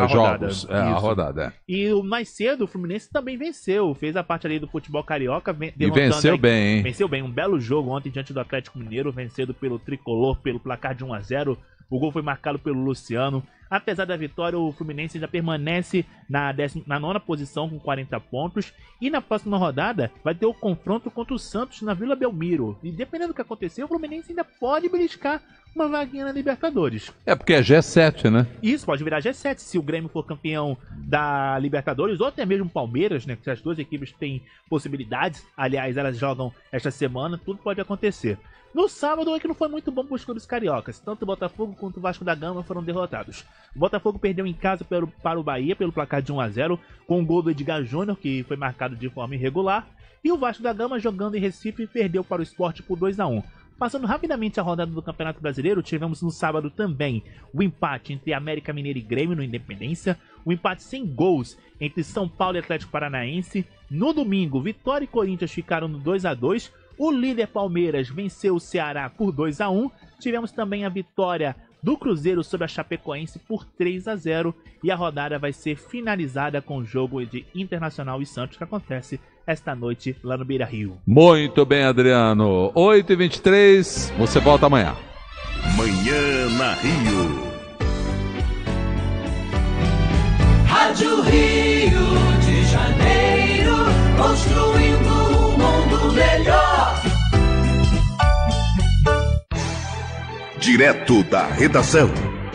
jogos. A rodada. E mais cedo, o Fluminense também venceu, fez a parte ali do futebol carioca. E venceu bem, hein? Venceu bem, um belo jogo ontem diante do Atlético Mineiro, vencido pelo Tricolor, pelo placar de 1-0. O gol foi marcado pelo Luciano. Apesar da vitória, o Fluminense ainda permanece na 9ª posição com 40 pontos. E na próxima rodada vai ter o confronto contra o Santos na Vila Belmiro. E dependendo do que acontecer, o Fluminense ainda pode beliscar uma vaguinha na Libertadores. É porque é G7, né? Isso, pode virar G7 se o Grêmio for campeão da Libertadores, ou até mesmo o Palmeiras, né? Que as duas equipes têm possibilidades. Aliás, elas jogam esta semana, tudo pode acontecer. No sábado é que não foi muito bom para os clubes cariocas. Tanto o Botafogo quanto o Vasco da Gama foram derrotados. O Botafogo perdeu em casa para o Bahia pelo placar de 1-0, com o gol do Edgar Júnior, que foi marcado de forma irregular. E o Vasco da Gama, jogando em Recife, perdeu para o Sport por 2-1. Passando rapidamente a rodada do Campeonato Brasileiro, tivemos no sábado também o empate entre América Mineiro e Grêmio no Independência, o empate sem gols entre São Paulo e Atlético Paranaense. No domingo, Vitória e Corinthians ficaram no 2-2, o líder Palmeiras venceu o Ceará por 2-1, tivemos também a vitória do Cruzeiro sobre a Chapecoense por 3-0 e a rodada vai ser finalizada com o jogo de Internacional e Santos que acontece esta noite lá no Beira-Rio. Muito bem, Adriano. 8h23, você volta amanhã. Manhã na Rio. Rádio Rio de Janeiro, construindo um mundo melhor. Direto da redação.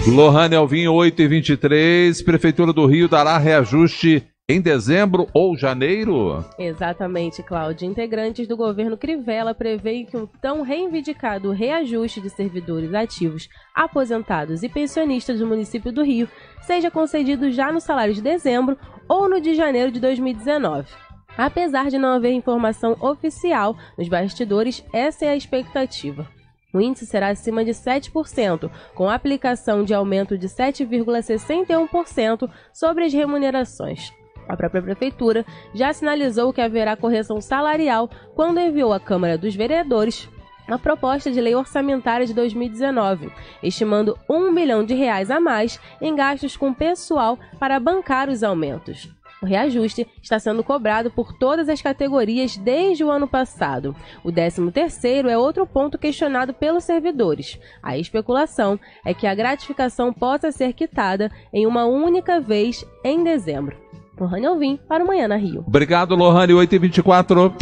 Lohane Alvim, 8h23, Prefeitura do Rio dará reajuste em dezembro ou janeiro? Exatamente, Cláudia. Integrantes do governo Crivella preveem que o tão reivindicado reajuste de servidores ativos, aposentados e pensionistas do município do Rio seja concedido já no salário de dezembro ou no de janeiro de 2019. Apesar de não haver informação oficial nos bastidores, essa é a expectativa. O índice será acima de 7%, com aplicação de aumento de 7,61% sobre as remunerações. A própria Prefeitura já sinalizou que haverá correção salarial quando enviou à Câmara dos Vereadores a proposta de lei orçamentária de 2019, estimando R$1 bilhão a mais em gastos com pessoal para bancar os aumentos. O reajuste está sendo cobrado por todas as categorias desde o ano passado. O 13º é outro ponto questionado pelos servidores. A especulação é que a gratificação possa ser quitada em uma única vez em dezembro. Lohane Alvim para o Manhã na Rio. Obrigado, Lohane, 8h24.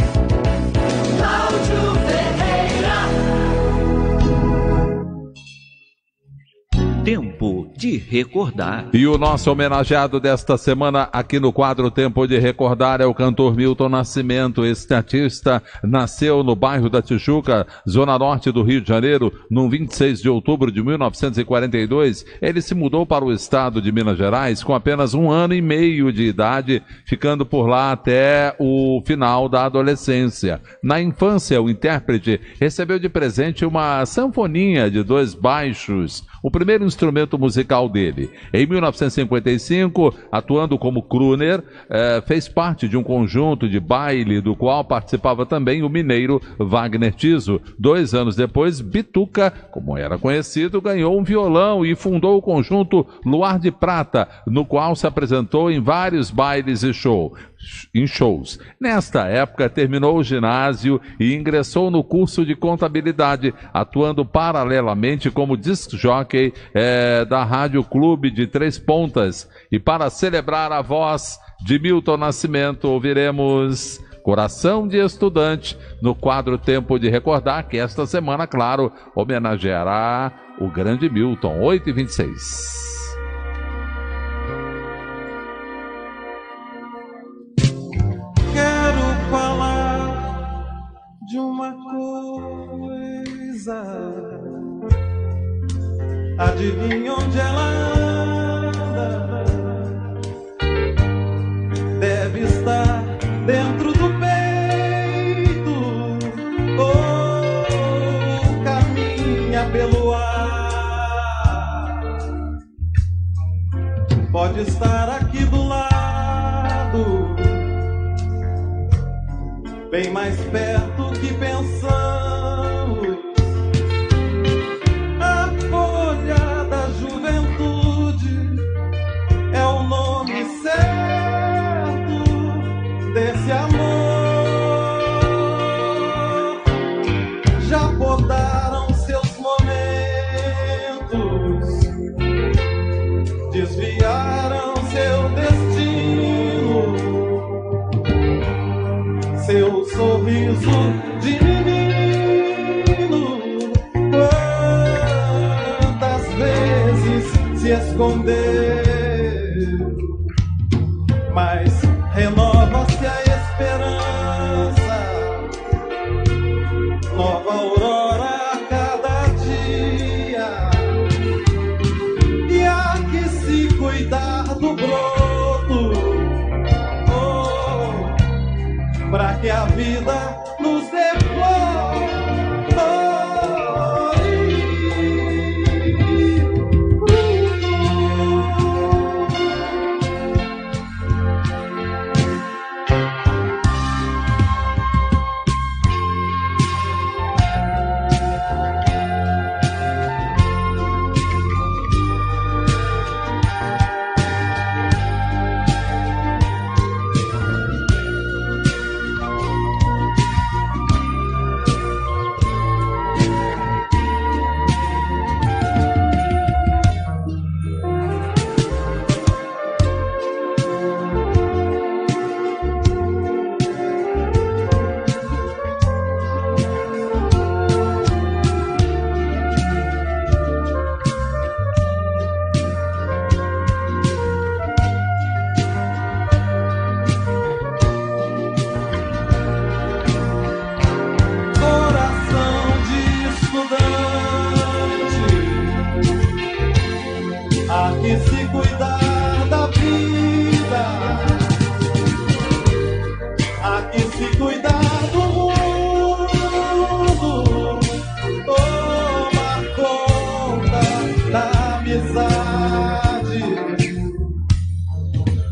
de Recordar. E o nosso homenageado desta semana aqui no quadro Tempo de Recordar é o cantor Milton Nascimento. Este artista nasceu no bairro da Tijuca, zona norte do Rio de Janeiro, no 26 de outubro de 1942. Ele se mudou para o estado de Minas Gerais com apenas 1 ano e meio de idade, ficando por lá até o final da adolescência. Na infância, o intérprete recebeu de presente uma sanfoninha de 2 baixos, o primeiro instrumento musical dele. Em 1955, atuando como crooner, fez parte de um conjunto de baile do qual participava também o mineiro Wagner Tiso. 2 anos depois, Bituca, como era conhecido, ganhou um violão e fundou o conjunto Luar de Prata, no qual se apresentou em vários bailes e shows. Nesta época, terminou o ginásio e ingressou no curso de contabilidade, atuando paralelamente como disc jockey da Rádio Clube de Três Pontas. E para celebrar a voz de Milton Nascimento, ouviremos Coração de Estudante no quadro Tempo de Recordar, que esta semana, claro, homenageará o grande Milton. 8h26. Quero falar de uma coisa. Adivinha onde ela anda? Deve estar dentro do peito ou caminha pelo ar. Pode estar aqui do lado, bem mais perto que pensamos. A folha da juventude é o nome certo desse amor. Já podaram seus momentos, desviaram seu destino. Seu sorriso de menino, quantas vezes se escondeu, mas renova-se a esperança, nova aurora a cada dia, e há que se cuidar do broto, pra que a vida nos dê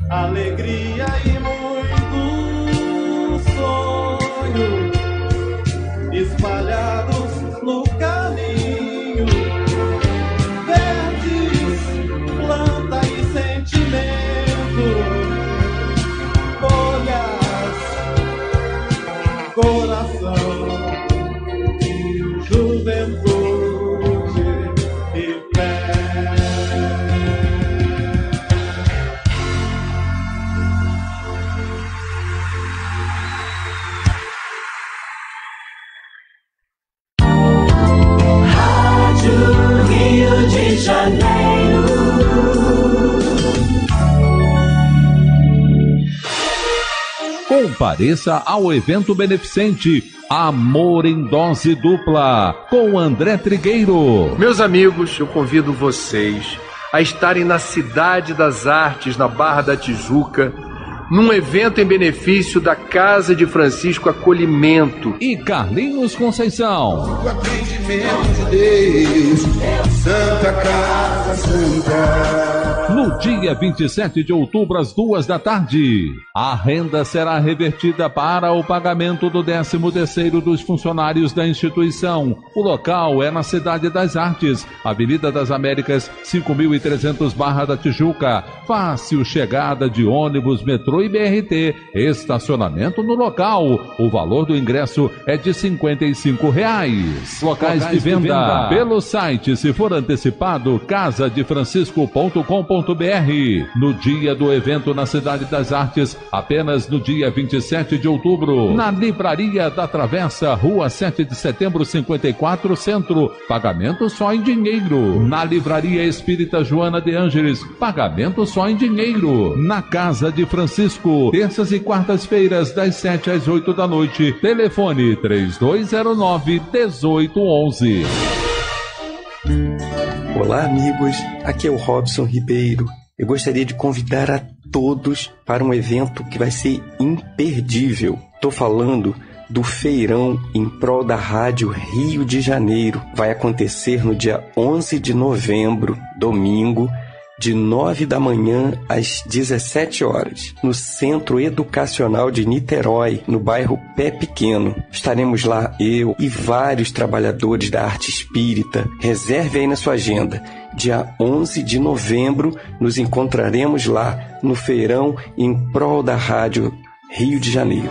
alegria e muitos sonhos espalhados no caminho, verdes, planta e sentimento, folhas, coração, juventude e fé. Rio de Janeiro. Compareça ao evento beneficente Amor em Dose Dupla, com André Trigueiro. Meus amigos, eu convido vocês a estarem na Cidade das Artes, na Barra da Tijuca, num evento em benefício da Casa de Francisco Acolhimento. E Carlinhos Conceição. O atendimento de Deus, Santa Casa Santa. No dia 27 de outubro, às 14h, a renda será revertida para o pagamento do 13º dos funcionários da instituição. O local é na Cidade das Artes, Avenida das Américas, 5.300 Barra da Tijuca. Fácil chegada de ônibus, metrô e BRT. Estacionamento no local. O valor do ingresso é de R$ 55. Locais de venda pelo site, se for antecipado, casadefrancisco.com.br. No dia do evento na Cidade das Artes, apenas no dia 27 de outubro, na Livraria da Travessa, Rua 7 de Setembro, 54, Centro. Pagamento só em dinheiro. Na Livraria Espírita Joana de Ângeles, pagamento só em dinheiro. Na Casa de Francisco, terças e quartas-feiras, das 7 às 8 da noite. Telefone 3209-1811. Olá, amigos. Aqui é o Robson Ribeiro. Eu gostaria de convidar a todos para um evento que vai ser imperdível. Estou falando do Feirão em prol da Rádio Rio de Janeiro. Vai acontecer no dia 11 de novembro, domingo, de 9 da manhã às 17 horas, no Centro Educacional de Niterói, no bairro Pé Pequeno. Estaremos lá eu e vários trabalhadores da arte espírita. Reserve aí na sua agenda. Dia 11 de novembro, nos encontraremos lá no Feirão em prol da Rádio Rio de Janeiro.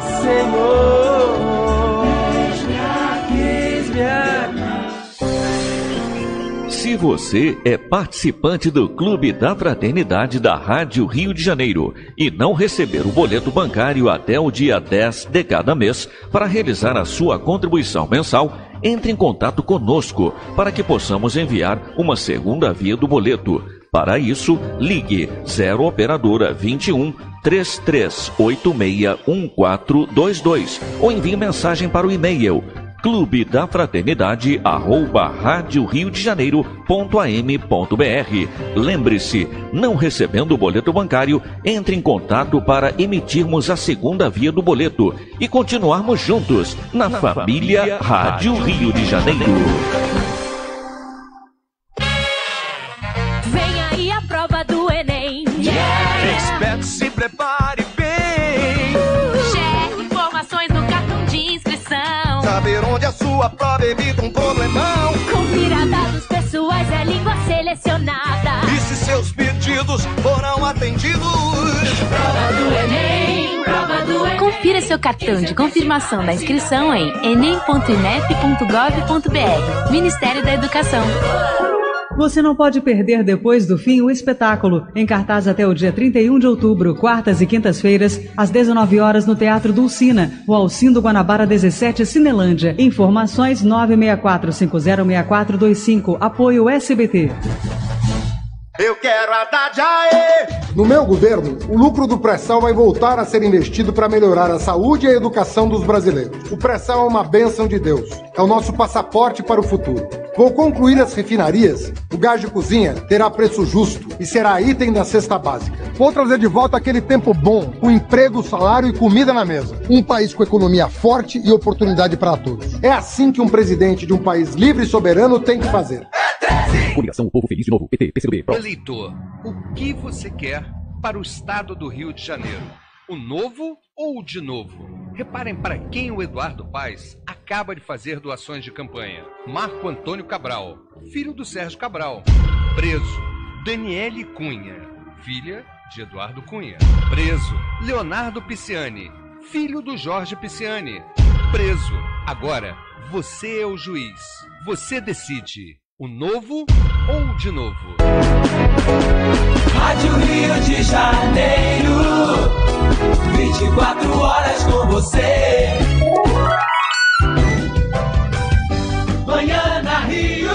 Se você é participante do Clube da Fraternidade da Rádio Rio de Janeiro e não receber o boleto bancário até o dia 10 de cada mês para realizar a sua contribuição mensal, entre em contato conosco para que possamos enviar uma segunda via do boleto. Para isso, ligue 0 Operadora 21 33861422 ou envie mensagem para o e-mail clubedafraternidade@radioriodejaneiro.am.br. Lembre-se, não recebendo o boleto bancário, entre em contato para emitirmos a segunda via do boleto e continuarmos juntos na família Rádio Rio de Janeiro. Vem aí a prova do Enem. Espero se prepare bem. Cheque informações no cartão de inscrição. Saber onde a sua prova evita um problemão. Confira dados pessoais, é língua selecionada. E se seus pedidos foram atendidos? Prova do Enem, prova do Enem. Confira seu cartão de confirmação da inscrição em enem.inep.gov.br. Ministério da Educação. Você não pode perder depois do fim o espetáculo, em cartaz até o dia 31 de outubro, quartas e quintas-feiras, às 19 horas no Teatro Dulcina, o Alcindo Guanabara 17, Cinelândia. Informações 964-506425, apoio SBT. Eu quero Haddad, aê! No meu governo, o lucro do pré-sal vai voltar a ser investido para melhorar a saúde e a educação dos brasileiros. O pré-sal é uma bênção de Deus. É o nosso passaporte para o futuro. Vou concluir as refinarias. O gás de cozinha terá preço justo e será item da cesta básica. Vou trazer de volta aquele tempo bom, com emprego, salário e comida na mesa. Um país com economia forte e oportunidade para todos. É assim que um presidente de um país livre e soberano tem que fazer. Coligação O Povo Feliz de Novo, PT, PCdoB, PRO. Eleitor, o que você quer para o estado do Rio de Janeiro? O novo ou o de novo? Reparem para quem o Eduardo Paes acaba de fazer doações de campanha. Marco Antônio Cabral, filho do Sérgio Cabral. Preso. Daniele Cunha, filha de Eduardo Cunha. Preso. Leonardo Pisciani, filho do Jorge Pisciani. Preso. Agora, você é o juiz. Você decide. O novo ou o de novo? Rádio Rio de Janeiro, 24 horas com você. Manhã na Rio.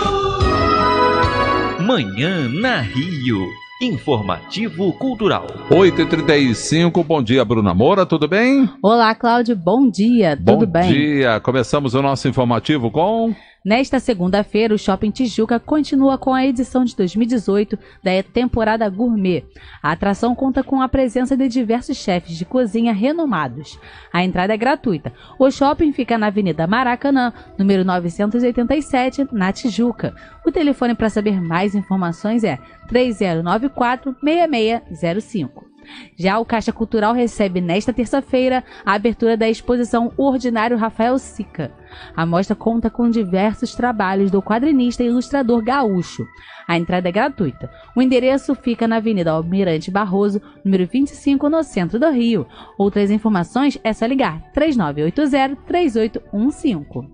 Manhã na Rio. Informativo Cultural. 8h35, bom dia, Bruna Moura, tudo bem? Olá, Cláudio, bom dia, tudo bem? Bom dia, começamos o nosso informativo com... Nesta segunda-feira, o Shopping Tijuca continua com a edição de 2018 da temporada Gourmet. A atração conta com a presença de diversos chefes de cozinha renomados. A entrada é gratuita. O shopping fica na Avenida Maracanã, número 987, na Tijuca. O telefone para saber mais informações é 3094-6605. Já o Caixa Cultural recebe nesta terça-feira a abertura da exposição O Ordinário Rafael Sica. A mostra conta com diversos trabalhos do quadrinista e ilustrador gaúcho. A entrada é gratuita. O endereço fica na Avenida Almirante Barroso, número 25, no centro do Rio. Outras informações é só ligar 3980-3815.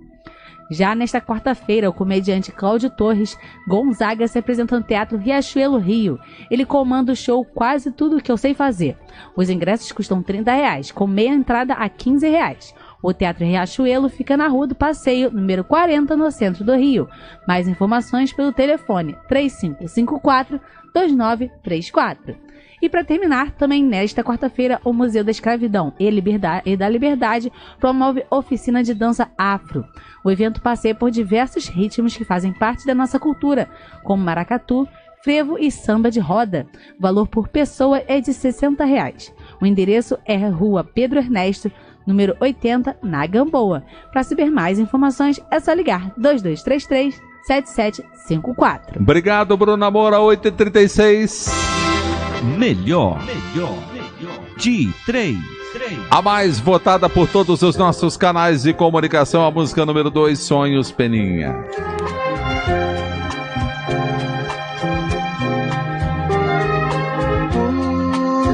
Já nesta quarta-feira, o comediante Cláudio Torres Gonzaga se apresenta no Teatro Riachuelo Rio. Ele comanda o show Quase Tudo o que Eu Sei Fazer. Os ingressos custam R$30, com meia entrada a R$15. O Teatro Riachuelo fica na Rua do Passeio, número 40, no centro do Rio. Mais informações pelo telefone 3554-2934. E para terminar, também nesta quarta-feira, o Museu da Escravidão e da Liberdade promove oficina de dança afro. O evento passeia por diversos ritmos que fazem parte da nossa cultura, como maracatu, frevo e samba de roda. O valor por pessoa é de R$60. O endereço é Rua Pedro Ernesto, número 80, na Gamboa. Para saber mais informações, é só ligar 2233-7754. Obrigado, Bruna Moura, 8h36. Melhor de 3. A mais votada por todos os nossos canais de comunicação, a música número 2, Sonhos Peninha.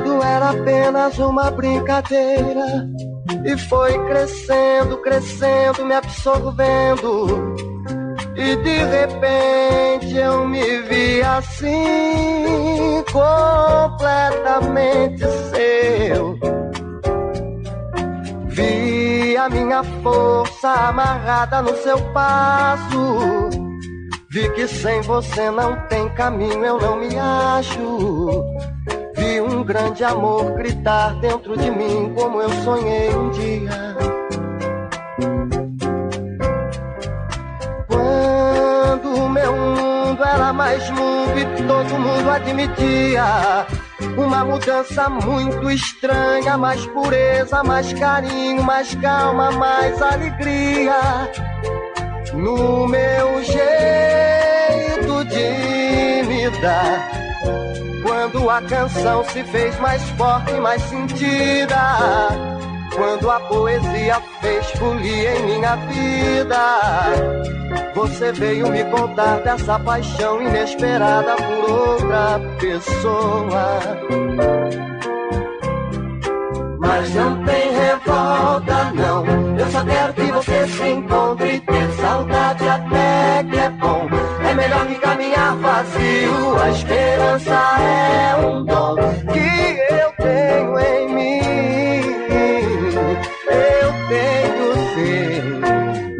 Tudo era apenas uma brincadeira e foi crescendo, crescendo, me absorvendo. E de repente eu me vi assim, completamente seu. Vi a minha força amarrada no seu passo. Vi que sem você não tem caminho, eu não me acho. Vi um grande amor gritar dentro de mim como eu sonhei um dia. Meu mundo era mais mundo e todo mundo admitia uma mudança muito estranha, mais pureza, mais carinho, mais calma, mais alegria. No meu jeito de me dar, quando a canção se fez mais forte e mais sentida, quando a poesia fez folia em minha vida. Você veio me contar dessa paixão inesperada por outra pessoa. Mas não tem revolta não, eu só quero que você se encontre e ter saudade até que é bom. É melhor que caminhar vazio, a esperança é um dom que eu tenho em mim. Eu tenho sim,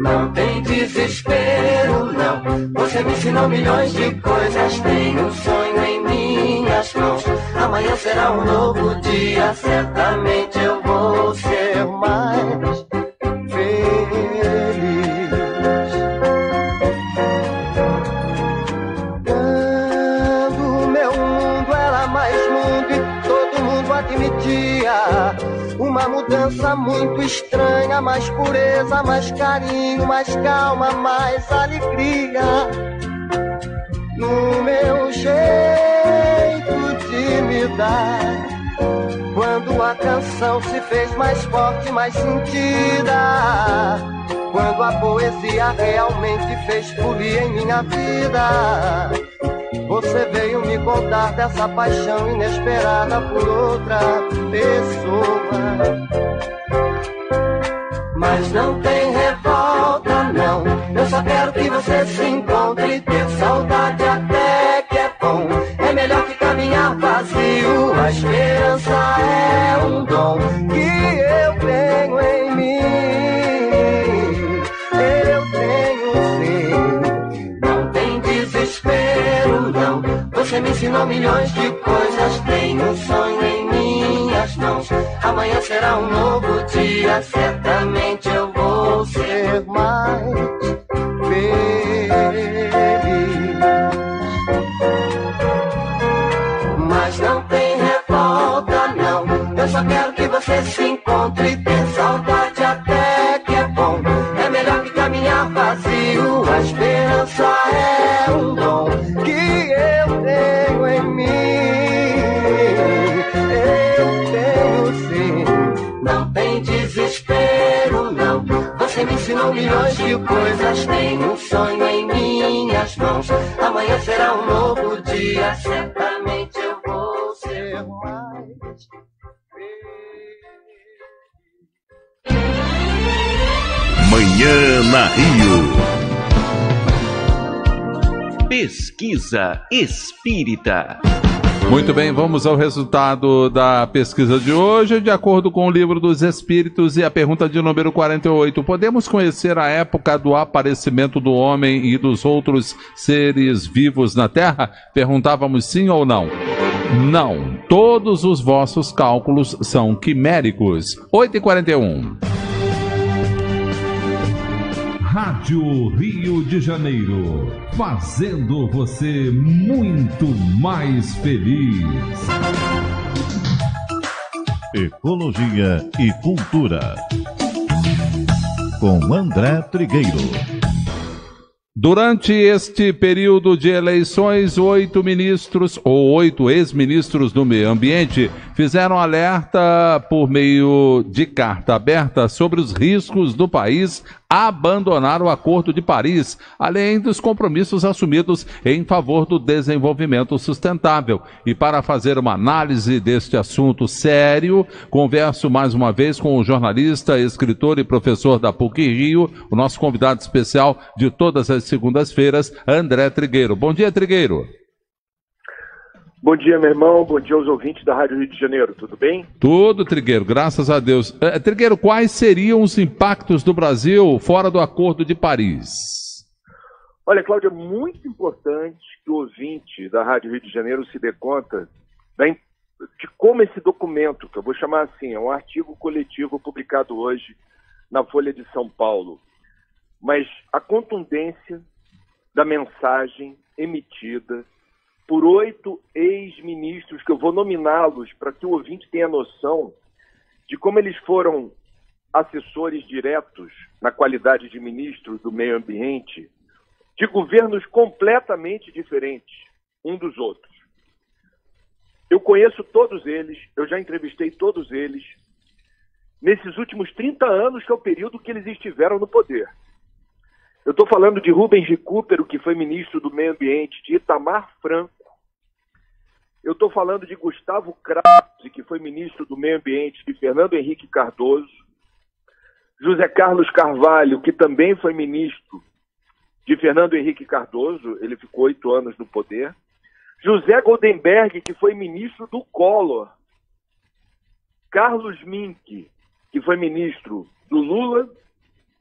não tem desespero não. Você me ensinou milhões de coisas, tem um sonho em minhas mãos. Amanhã será um novo dia, certamente eu vou ser mais feliz. Quando meu mundo era mais mundo e todo mundo admitia uma mudança muito estranha, mais pureza, mais carinho, mais calma, mais alegria. No meu jeito de me dar, quando a canção se fez mais forte, mais sentida, quando a poesia realmente fez folia em minha vida. Você veio me contar dessa paixão inesperada por outra pessoa. Mas não tem revolta não, eu só quero que você se encontre e ter saudade até que é bom. É melhor que caminhar vazio, a esperança é um dom que eu tenho em mim. Eu tenho sim, não tem desespero não. Você me ensinou ensinou milhões de coisas. Tenho um sonho em minhas mãos. Amanhã será um novo dia. Certamente eu vou ser mais feliz. Mas não tem revolta, não. Eu só quero que você se encontre. Ter saudade até que é bom. É melhor que caminhar vazio. A esperança é um dom que eu tenho em mim. Eu tenho sim. Não tem desespero, não. Você me ensinou milhões de coisas. Tenho um sonho em minhas mãos. Amanhã será um novo dia. Certamente eu vou ser mais Manhã na Rio. Pesquisa Espírita. Muito bem, vamos ao resultado da pesquisa de hoje. De acordo com o Livro dos Espíritos e a pergunta de número 48, podemos conhecer a época do aparecimento do homem e dos outros seres vivos na Terra? Perguntávamos sim ou não. Não, todos os vossos cálculos são quiméricos. 8h41. Rádio Rio de Janeiro, fazendo você muito mais feliz. Ecologia e Cultura, com André Trigueiro. Durante este período de eleições, 8 ministros ou 8 ex-ministros do meio ambiente fizeram alerta por meio de carta aberta sobre os riscos do país abandonar o Acordo de Paris, além dos compromissos assumidos em favor do desenvolvimento sustentável. E para fazer uma análise deste assunto sério, converso mais uma vez com o jornalista, escritor e professor da PUC-Rio, o nosso convidado especial de todas as segundas-feiras, André Trigueiro. Bom dia, Trigueiro. Bom dia, meu irmão. Bom dia aos ouvintes da Rádio Rio de Janeiro. Tudo bem? Tudo, Trigueiro. Graças a Deus. Trigueiro, quais seriam os impactos do Brasil fora do Acordo de Paris? Olha, Cláudio, é muito importante que o ouvinte da Rádio Rio de Janeiro se dê conta de como esse documento, que eu vou chamar assim, é um artigo coletivo publicado hoje na Folha de São Paulo, mas a contundência da mensagem emitida por 8 ex-ministros, que eu vou nominá-los para que o ouvinte tenha noção de como eles foram assessores diretos, na qualidade de ministros do meio ambiente, de governos completamente diferentes um dos outros. Eu conheço todos eles, eu já entrevistei todos eles, nesses últimos 30 anos, que é o período que eles estiveram no poder. Eu estou falando de Rubens Recupero, que foi ministro do meio ambiente, de Itamar Franco. Eu estou falando de Gustavo Krause, que foi ministro do meio ambiente, de Fernando Henrique Cardoso. José Carlos Carvalho, que também foi ministro de Fernando Henrique Cardoso, ele ficou 8 anos no poder. José Goldenberg, que foi ministro do Collor. Carlos Mink, que foi ministro do Lula.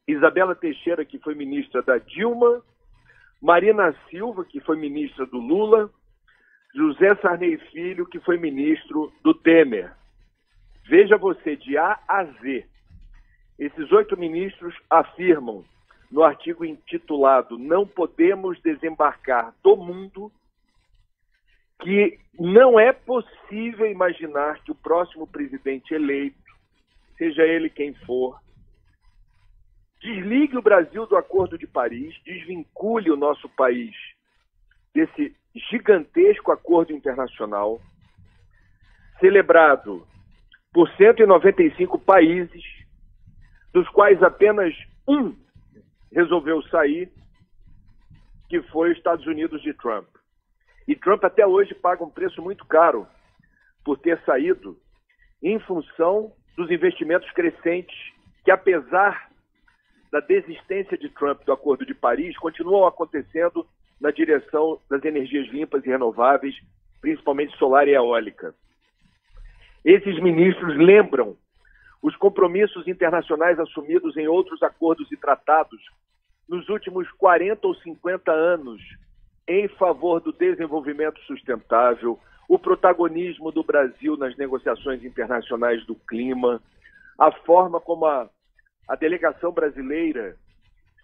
Isabela Teixeira, que foi ministra da Dilma. Marina Silva, que foi ministra do Lula. José Sarney Filho, que foi ministro do Temer. Veja você, de A a Z. Esses 8 ministros afirmam, no artigo intitulado "Não podemos desembarcar do mundo", que não é possível imaginar que o próximo presidente eleito, seja ele quem for, desligue o Brasil do Acordo de Paris, desvincule o nosso país desse gigantesco acordo internacional, celebrado por 195 países, dos quais apenas um resolveu sair, que foi os Estados Unidos de Trump. E Trump até hoje paga um preço muito caro por ter saído, em função dos investimentos crescentes que, apesar da desistência de Trump do Acordo de Paris, continuam acontecendo na direção das energias limpas e renováveis, principalmente solar e eólica. Esses ministros lembram os compromissos internacionais assumidos em outros acordos e tratados nos últimos 40 ou 50 anos em favor do desenvolvimento sustentável, o protagonismo do Brasil nas negociações internacionais do clima, a forma como a delegação brasileira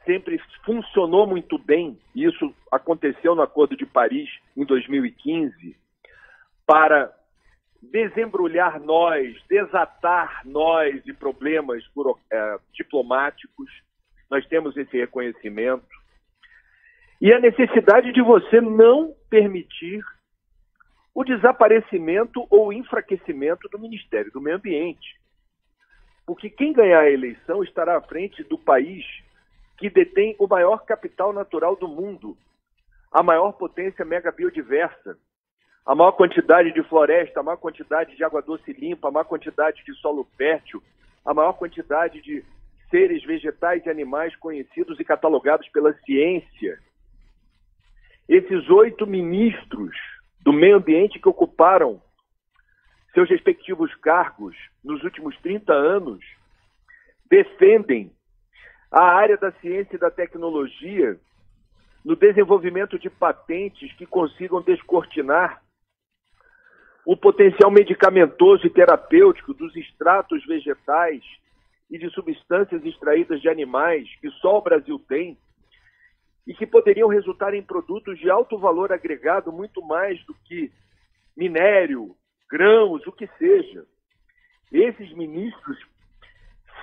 sempre funcionou muito bem, e isso aconteceu no Acordo de Paris em 2015, para desembrulhar nós, desatar nós de problemas diplomáticos. Nós temos esse reconhecimento. E a necessidade de você não permitir o desaparecimento ou enfraquecimento do Ministério do Meio Ambiente. Porque quem ganhar a eleição estará à frente do país que detém o maior capital natural do mundo, a maior potência mega biodiversa, a maior quantidade de floresta, a maior quantidade de água doce limpa, a maior quantidade de solo fértil, a maior quantidade de seres vegetais e animais conhecidos e catalogados pela ciência. Esses 8 ministros do meio ambiente que ocuparam seus respectivos cargos nos últimos 30 anos defendem a área da ciência e da tecnologia no desenvolvimento de patentes que consigam descortinar o potencial medicamentoso e terapêutico dos extratos vegetais e de substâncias extraídas de animais que só o Brasil tem e que poderiam resultar em produtos de alto valor agregado, muito mais do que minério, grãos, o que seja. Esses ministros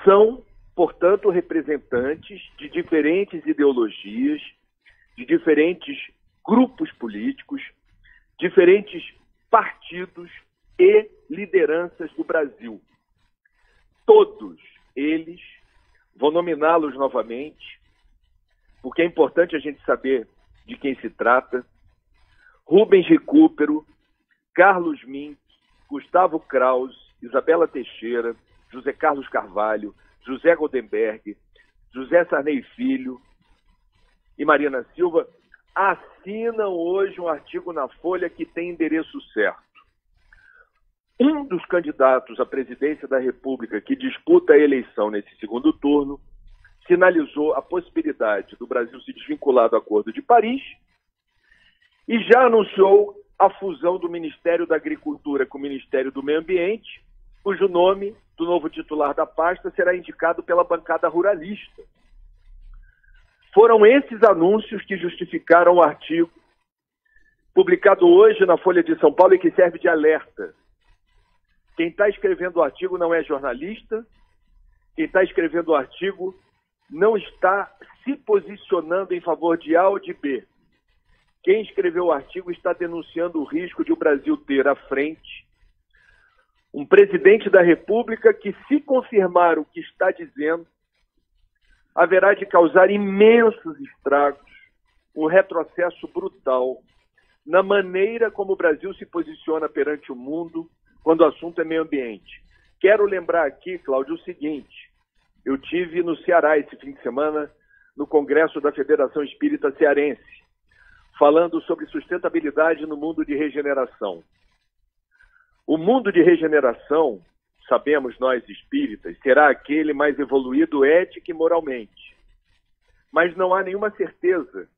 são, portanto, representantes de diferentes ideologias, de diferentes grupos políticos, diferentes partidos e lideranças do Brasil. Todos eles, vou nominá-los novamente, porque é importante a gente saber de quem se trata: Rubens Recupero, Carlos Mink, Gustavo Krause, Isabela Teixeira, José Carlos Carvalho, José Goldenberg, José Sarney Filho e Marina Silva assinam hoje um artigo na Folha que tem endereço certo. Um dos candidatos à presidência da República que disputa a eleição nesse segundo turno sinalizou a possibilidade do Brasil se desvincular do Acordo de Paris e já anunciou a fusão do Ministério da Agricultura com o Ministério do Meio Ambiente, cujo nome do novo titular da pasta será indicado pela bancada ruralista. Foram esses anúncios que justificaram o artigo publicado hoje na Folha de São Paulo e que serve de alerta. Quem está escrevendo o artigo não é jornalista, quem está escrevendo o artigo não está se posicionando em favor de A ou de B. Quem escreveu o artigo está denunciando o risco de o Brasil ter à frente um presidente da República que, se confirmar o que está dizendo, haverá de causar imensos estragos, um retrocesso brutal na maneira como o Brasil se posiciona perante o mundo quando o assunto é meio ambiente. Quero lembrar aqui, Cláudio, o seguinte: eu tive no Ceará esse fim de semana, no Congresso da Federação Espírita Cearense, falando sobre sustentabilidade no mundo de regeneração. O mundo de regeneração, sabemos nós espíritas, será aquele mais evoluído ética e moralmente. Mas não há nenhuma certeza,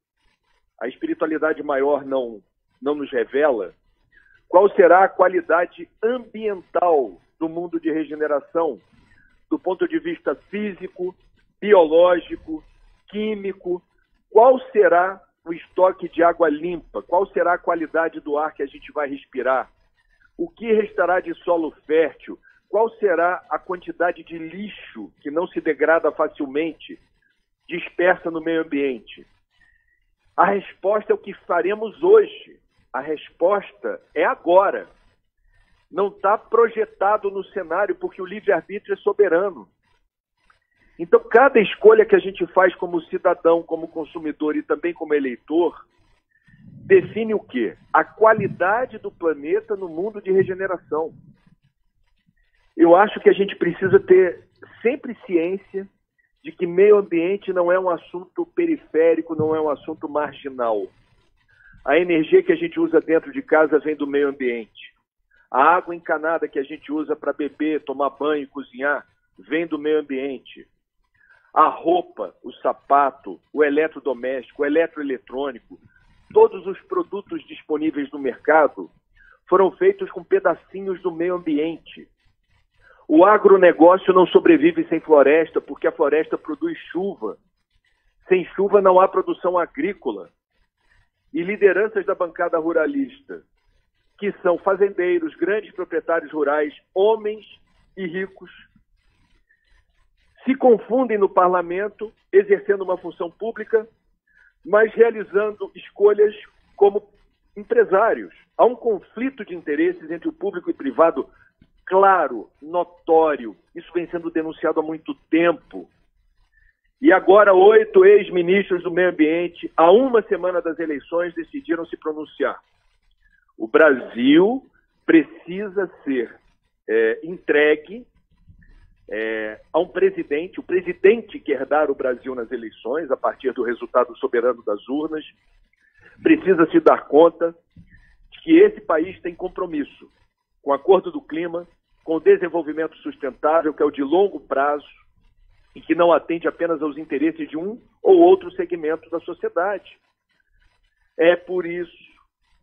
a espiritualidade maior não nos revela, qual será a qualidade ambiental do mundo de regeneração, do ponto de vista físico, biológico, químico, qual será o estoque de água limpa, qual será a qualidade do ar que a gente vai respirar, o que restará de solo fértil, qual será a quantidade de lixo que não se degrada facilmente, dispersa no meio ambiente. A resposta é o que faremos hoje. A resposta é agora. Não está projetado no cenário, porque o livre-arbítrio é soberano. Então, cada escolha que a gente faz como cidadão, como consumidor e também como eleitor, define o quê? A qualidade do planeta no mundo de regeneração. Eu acho que a gente precisa ter sempre ciência de que meio ambiente não é um assunto periférico, não é um assunto marginal. A energia que a gente usa dentro de casa vem do meio ambiente. A água encanada que a gente usa para beber, tomar banho, cozinhar, vem do meio ambiente. A roupa, o sapato, o eletrodoméstico, o eletroeletrônico, todos os produtos disponíveis no mercado foram feitos com pedacinhos do meio ambiente. O agronegócio não sobrevive sem floresta, porque a floresta produz chuva. Sem chuva não há produção agrícola. E lideranças da bancada ruralista, que são fazendeiros, grandes proprietários rurais, homens e ricos, se confundem no parlamento, exercendo uma função pública, mas realizando escolhas como empresários. Há um conflito de interesses entre o público e o privado claro, notório. Isso vem sendo denunciado há muito tempo. E agora 8 ex-ministros do meio ambiente, há uma semana das eleições, decidiram se pronunciar. O Brasil precisa ser entregue a um presidente. O presidente quer dar o Brasil nas eleições, a partir do resultado soberano das urnas. Precisa se dar conta de que esse país tem compromisso com o Acordo do Clima, com o desenvolvimento sustentável, que é o de longo prazo, e que não atende apenas aos interesses de um ou outro segmento da sociedade. É por isso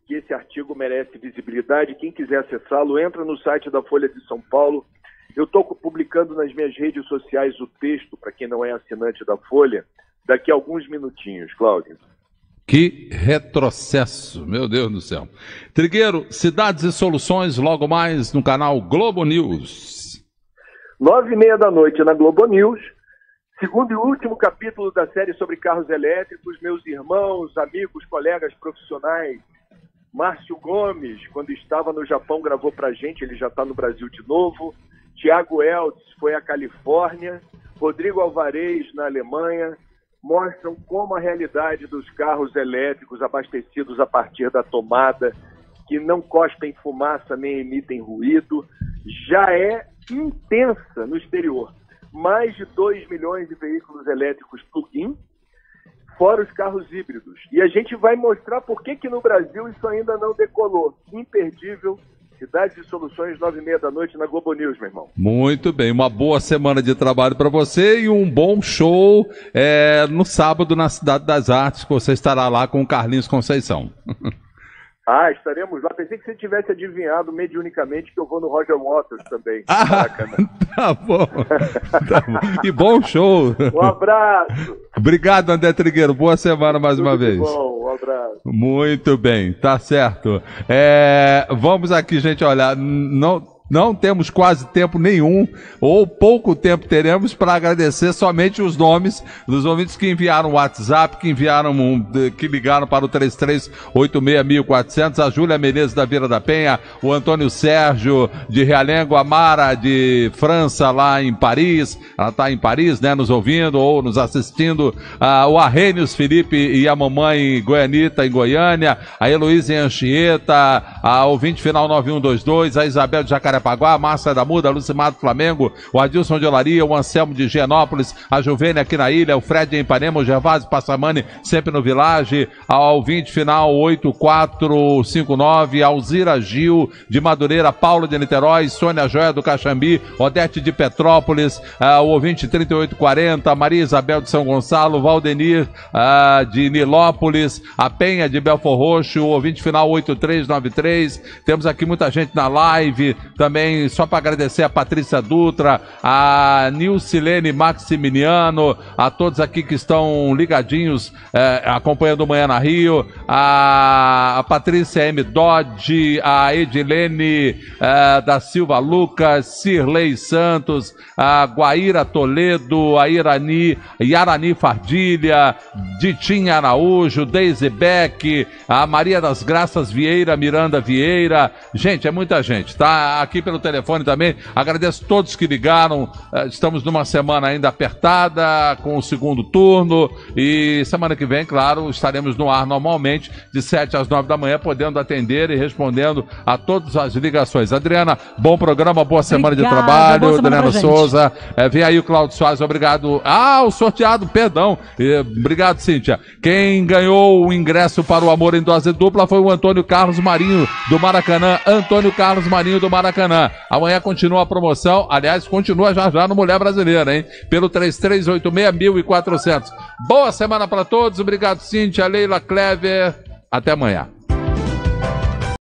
que esse artigo merece visibilidade. Quem quiser acessá-lo, entra no site da Folha de São Paulo. Eu estou publicando nas minhas redes sociais o texto, para quem não é assinante da Folha, daqui a alguns minutinhos, Cláudio. Que retrocesso, meu Deus do céu. Trigueiro, Cidades e Soluções, logo mais no canal Globo News. 9h30 da noite na Globo News, segundo e último capítulo da série sobre carros elétricos. Meus irmãos, amigos, colegas profissionais, Márcio Gomes, quando estava no Japão, gravou pra gente, ele já está no Brasil de novo. Tiago Eltz foi à Califórnia, Rodrigo Alvarez na Alemanha, mostram como a realidade dos carros elétricos abastecidos a partir da tomada, que não cospem fumaça nem emitem ruído, já é intensa no exterior. Mais de 2 milhões de veículos elétricos plug-in, fora os carros híbridos. E a gente vai mostrar por que no Brasil isso ainda não decolou. Imperdível. Cidades e Soluções, 9h30 da noite na Globo News, meu irmão. Muito bem, uma boa semana de trabalho para você e um bom show no sábado na Cidade das Artes, que você estará lá com o Carlinhos Conceição. Estaremos lá. Pensei que você tivesse adivinhado mediunicamente que eu vou no Roger Waters também. Tá bom. Tá bom. E bom show. Um abraço. Obrigado, André Trigueiro. Boa semana mais uma vez. Bom, um abraço. Muito bem, tá certo. Vamos aqui, gente, olha, não temos quase tempo nenhum, ou pouco tempo teremos, para agradecer somente os nomes dos ouvintes que enviaram o WhatsApp, que ligaram para o 3386-1400, a Júlia Menezes da Vila da Penha, o Antônio Sérgio de Realengo, a Mara de França, lá em Paris, ela está em Paris, né, nos ouvindo ou nos assistindo, o Arrhenius Felipe e a mamãe Goianita em Goiânia, a Heloísa em Anchieta, a ouvinte final 9122, a Isabel de Jacarepaguá, a Márcia da Muda, a Lucimar do Flamengo, o Adilson de Olaria, o Anselmo de Higienópolis, a Juvênia aqui na ilha, o Fred em Ipanema, o Gervásio Passamani sempre no Village, ao ouvinte final 8459, Alzira Gil de Madureira, Paulo de Niterói, Sônia Joia do Caxambi, Odete de Petrópolis, o ouvinte 3840, Maria Isabel de São Gonçalo, Valdenir de Nilópolis, a Penha de Belfor Roxo, o ouvinte final 8393, temos aqui muita gente na live, também só para agradecer a Patrícia Dutra, a Nilcilene Maximiliano, a todos aqui que estão ligadinhos, acompanhando o Manhã na Rio, a Patrícia M. Dodge, a Edilene da Silva Lucas, Cirlei Santos, a Guaíra Toledo, a Yarani Fardilha, Ditinha Araújo, Deise Beck, a Maria das Graças Vieira, Miranda Vieira, gente, é muita gente, tá? Aqui pelo telefone também, agradeço todos que ligaram, estamos numa semana ainda apertada, com o segundo turno, e semana que vem, claro, estaremos no ar normalmente, de 7 às 9 da manhã, podendo atender e respondendo a todas as ligações. Adriana, bom programa, boa semana de trabalho, Adriana Souza, vem aí o Cláudio Soares, obrigado. O sorteado, perdão, obrigado, Cíntia. Quem ganhou o ingresso para o Amor em Dose Dupla foi o Antônio Carlos Marinho do Maracanã, Amanhã continua a promoção, aliás, continua já no Mulher Brasileira, hein? Pelo 3386-1400. Boa semana para todos, obrigado, Cíntia, Leila Clever. Até amanhã.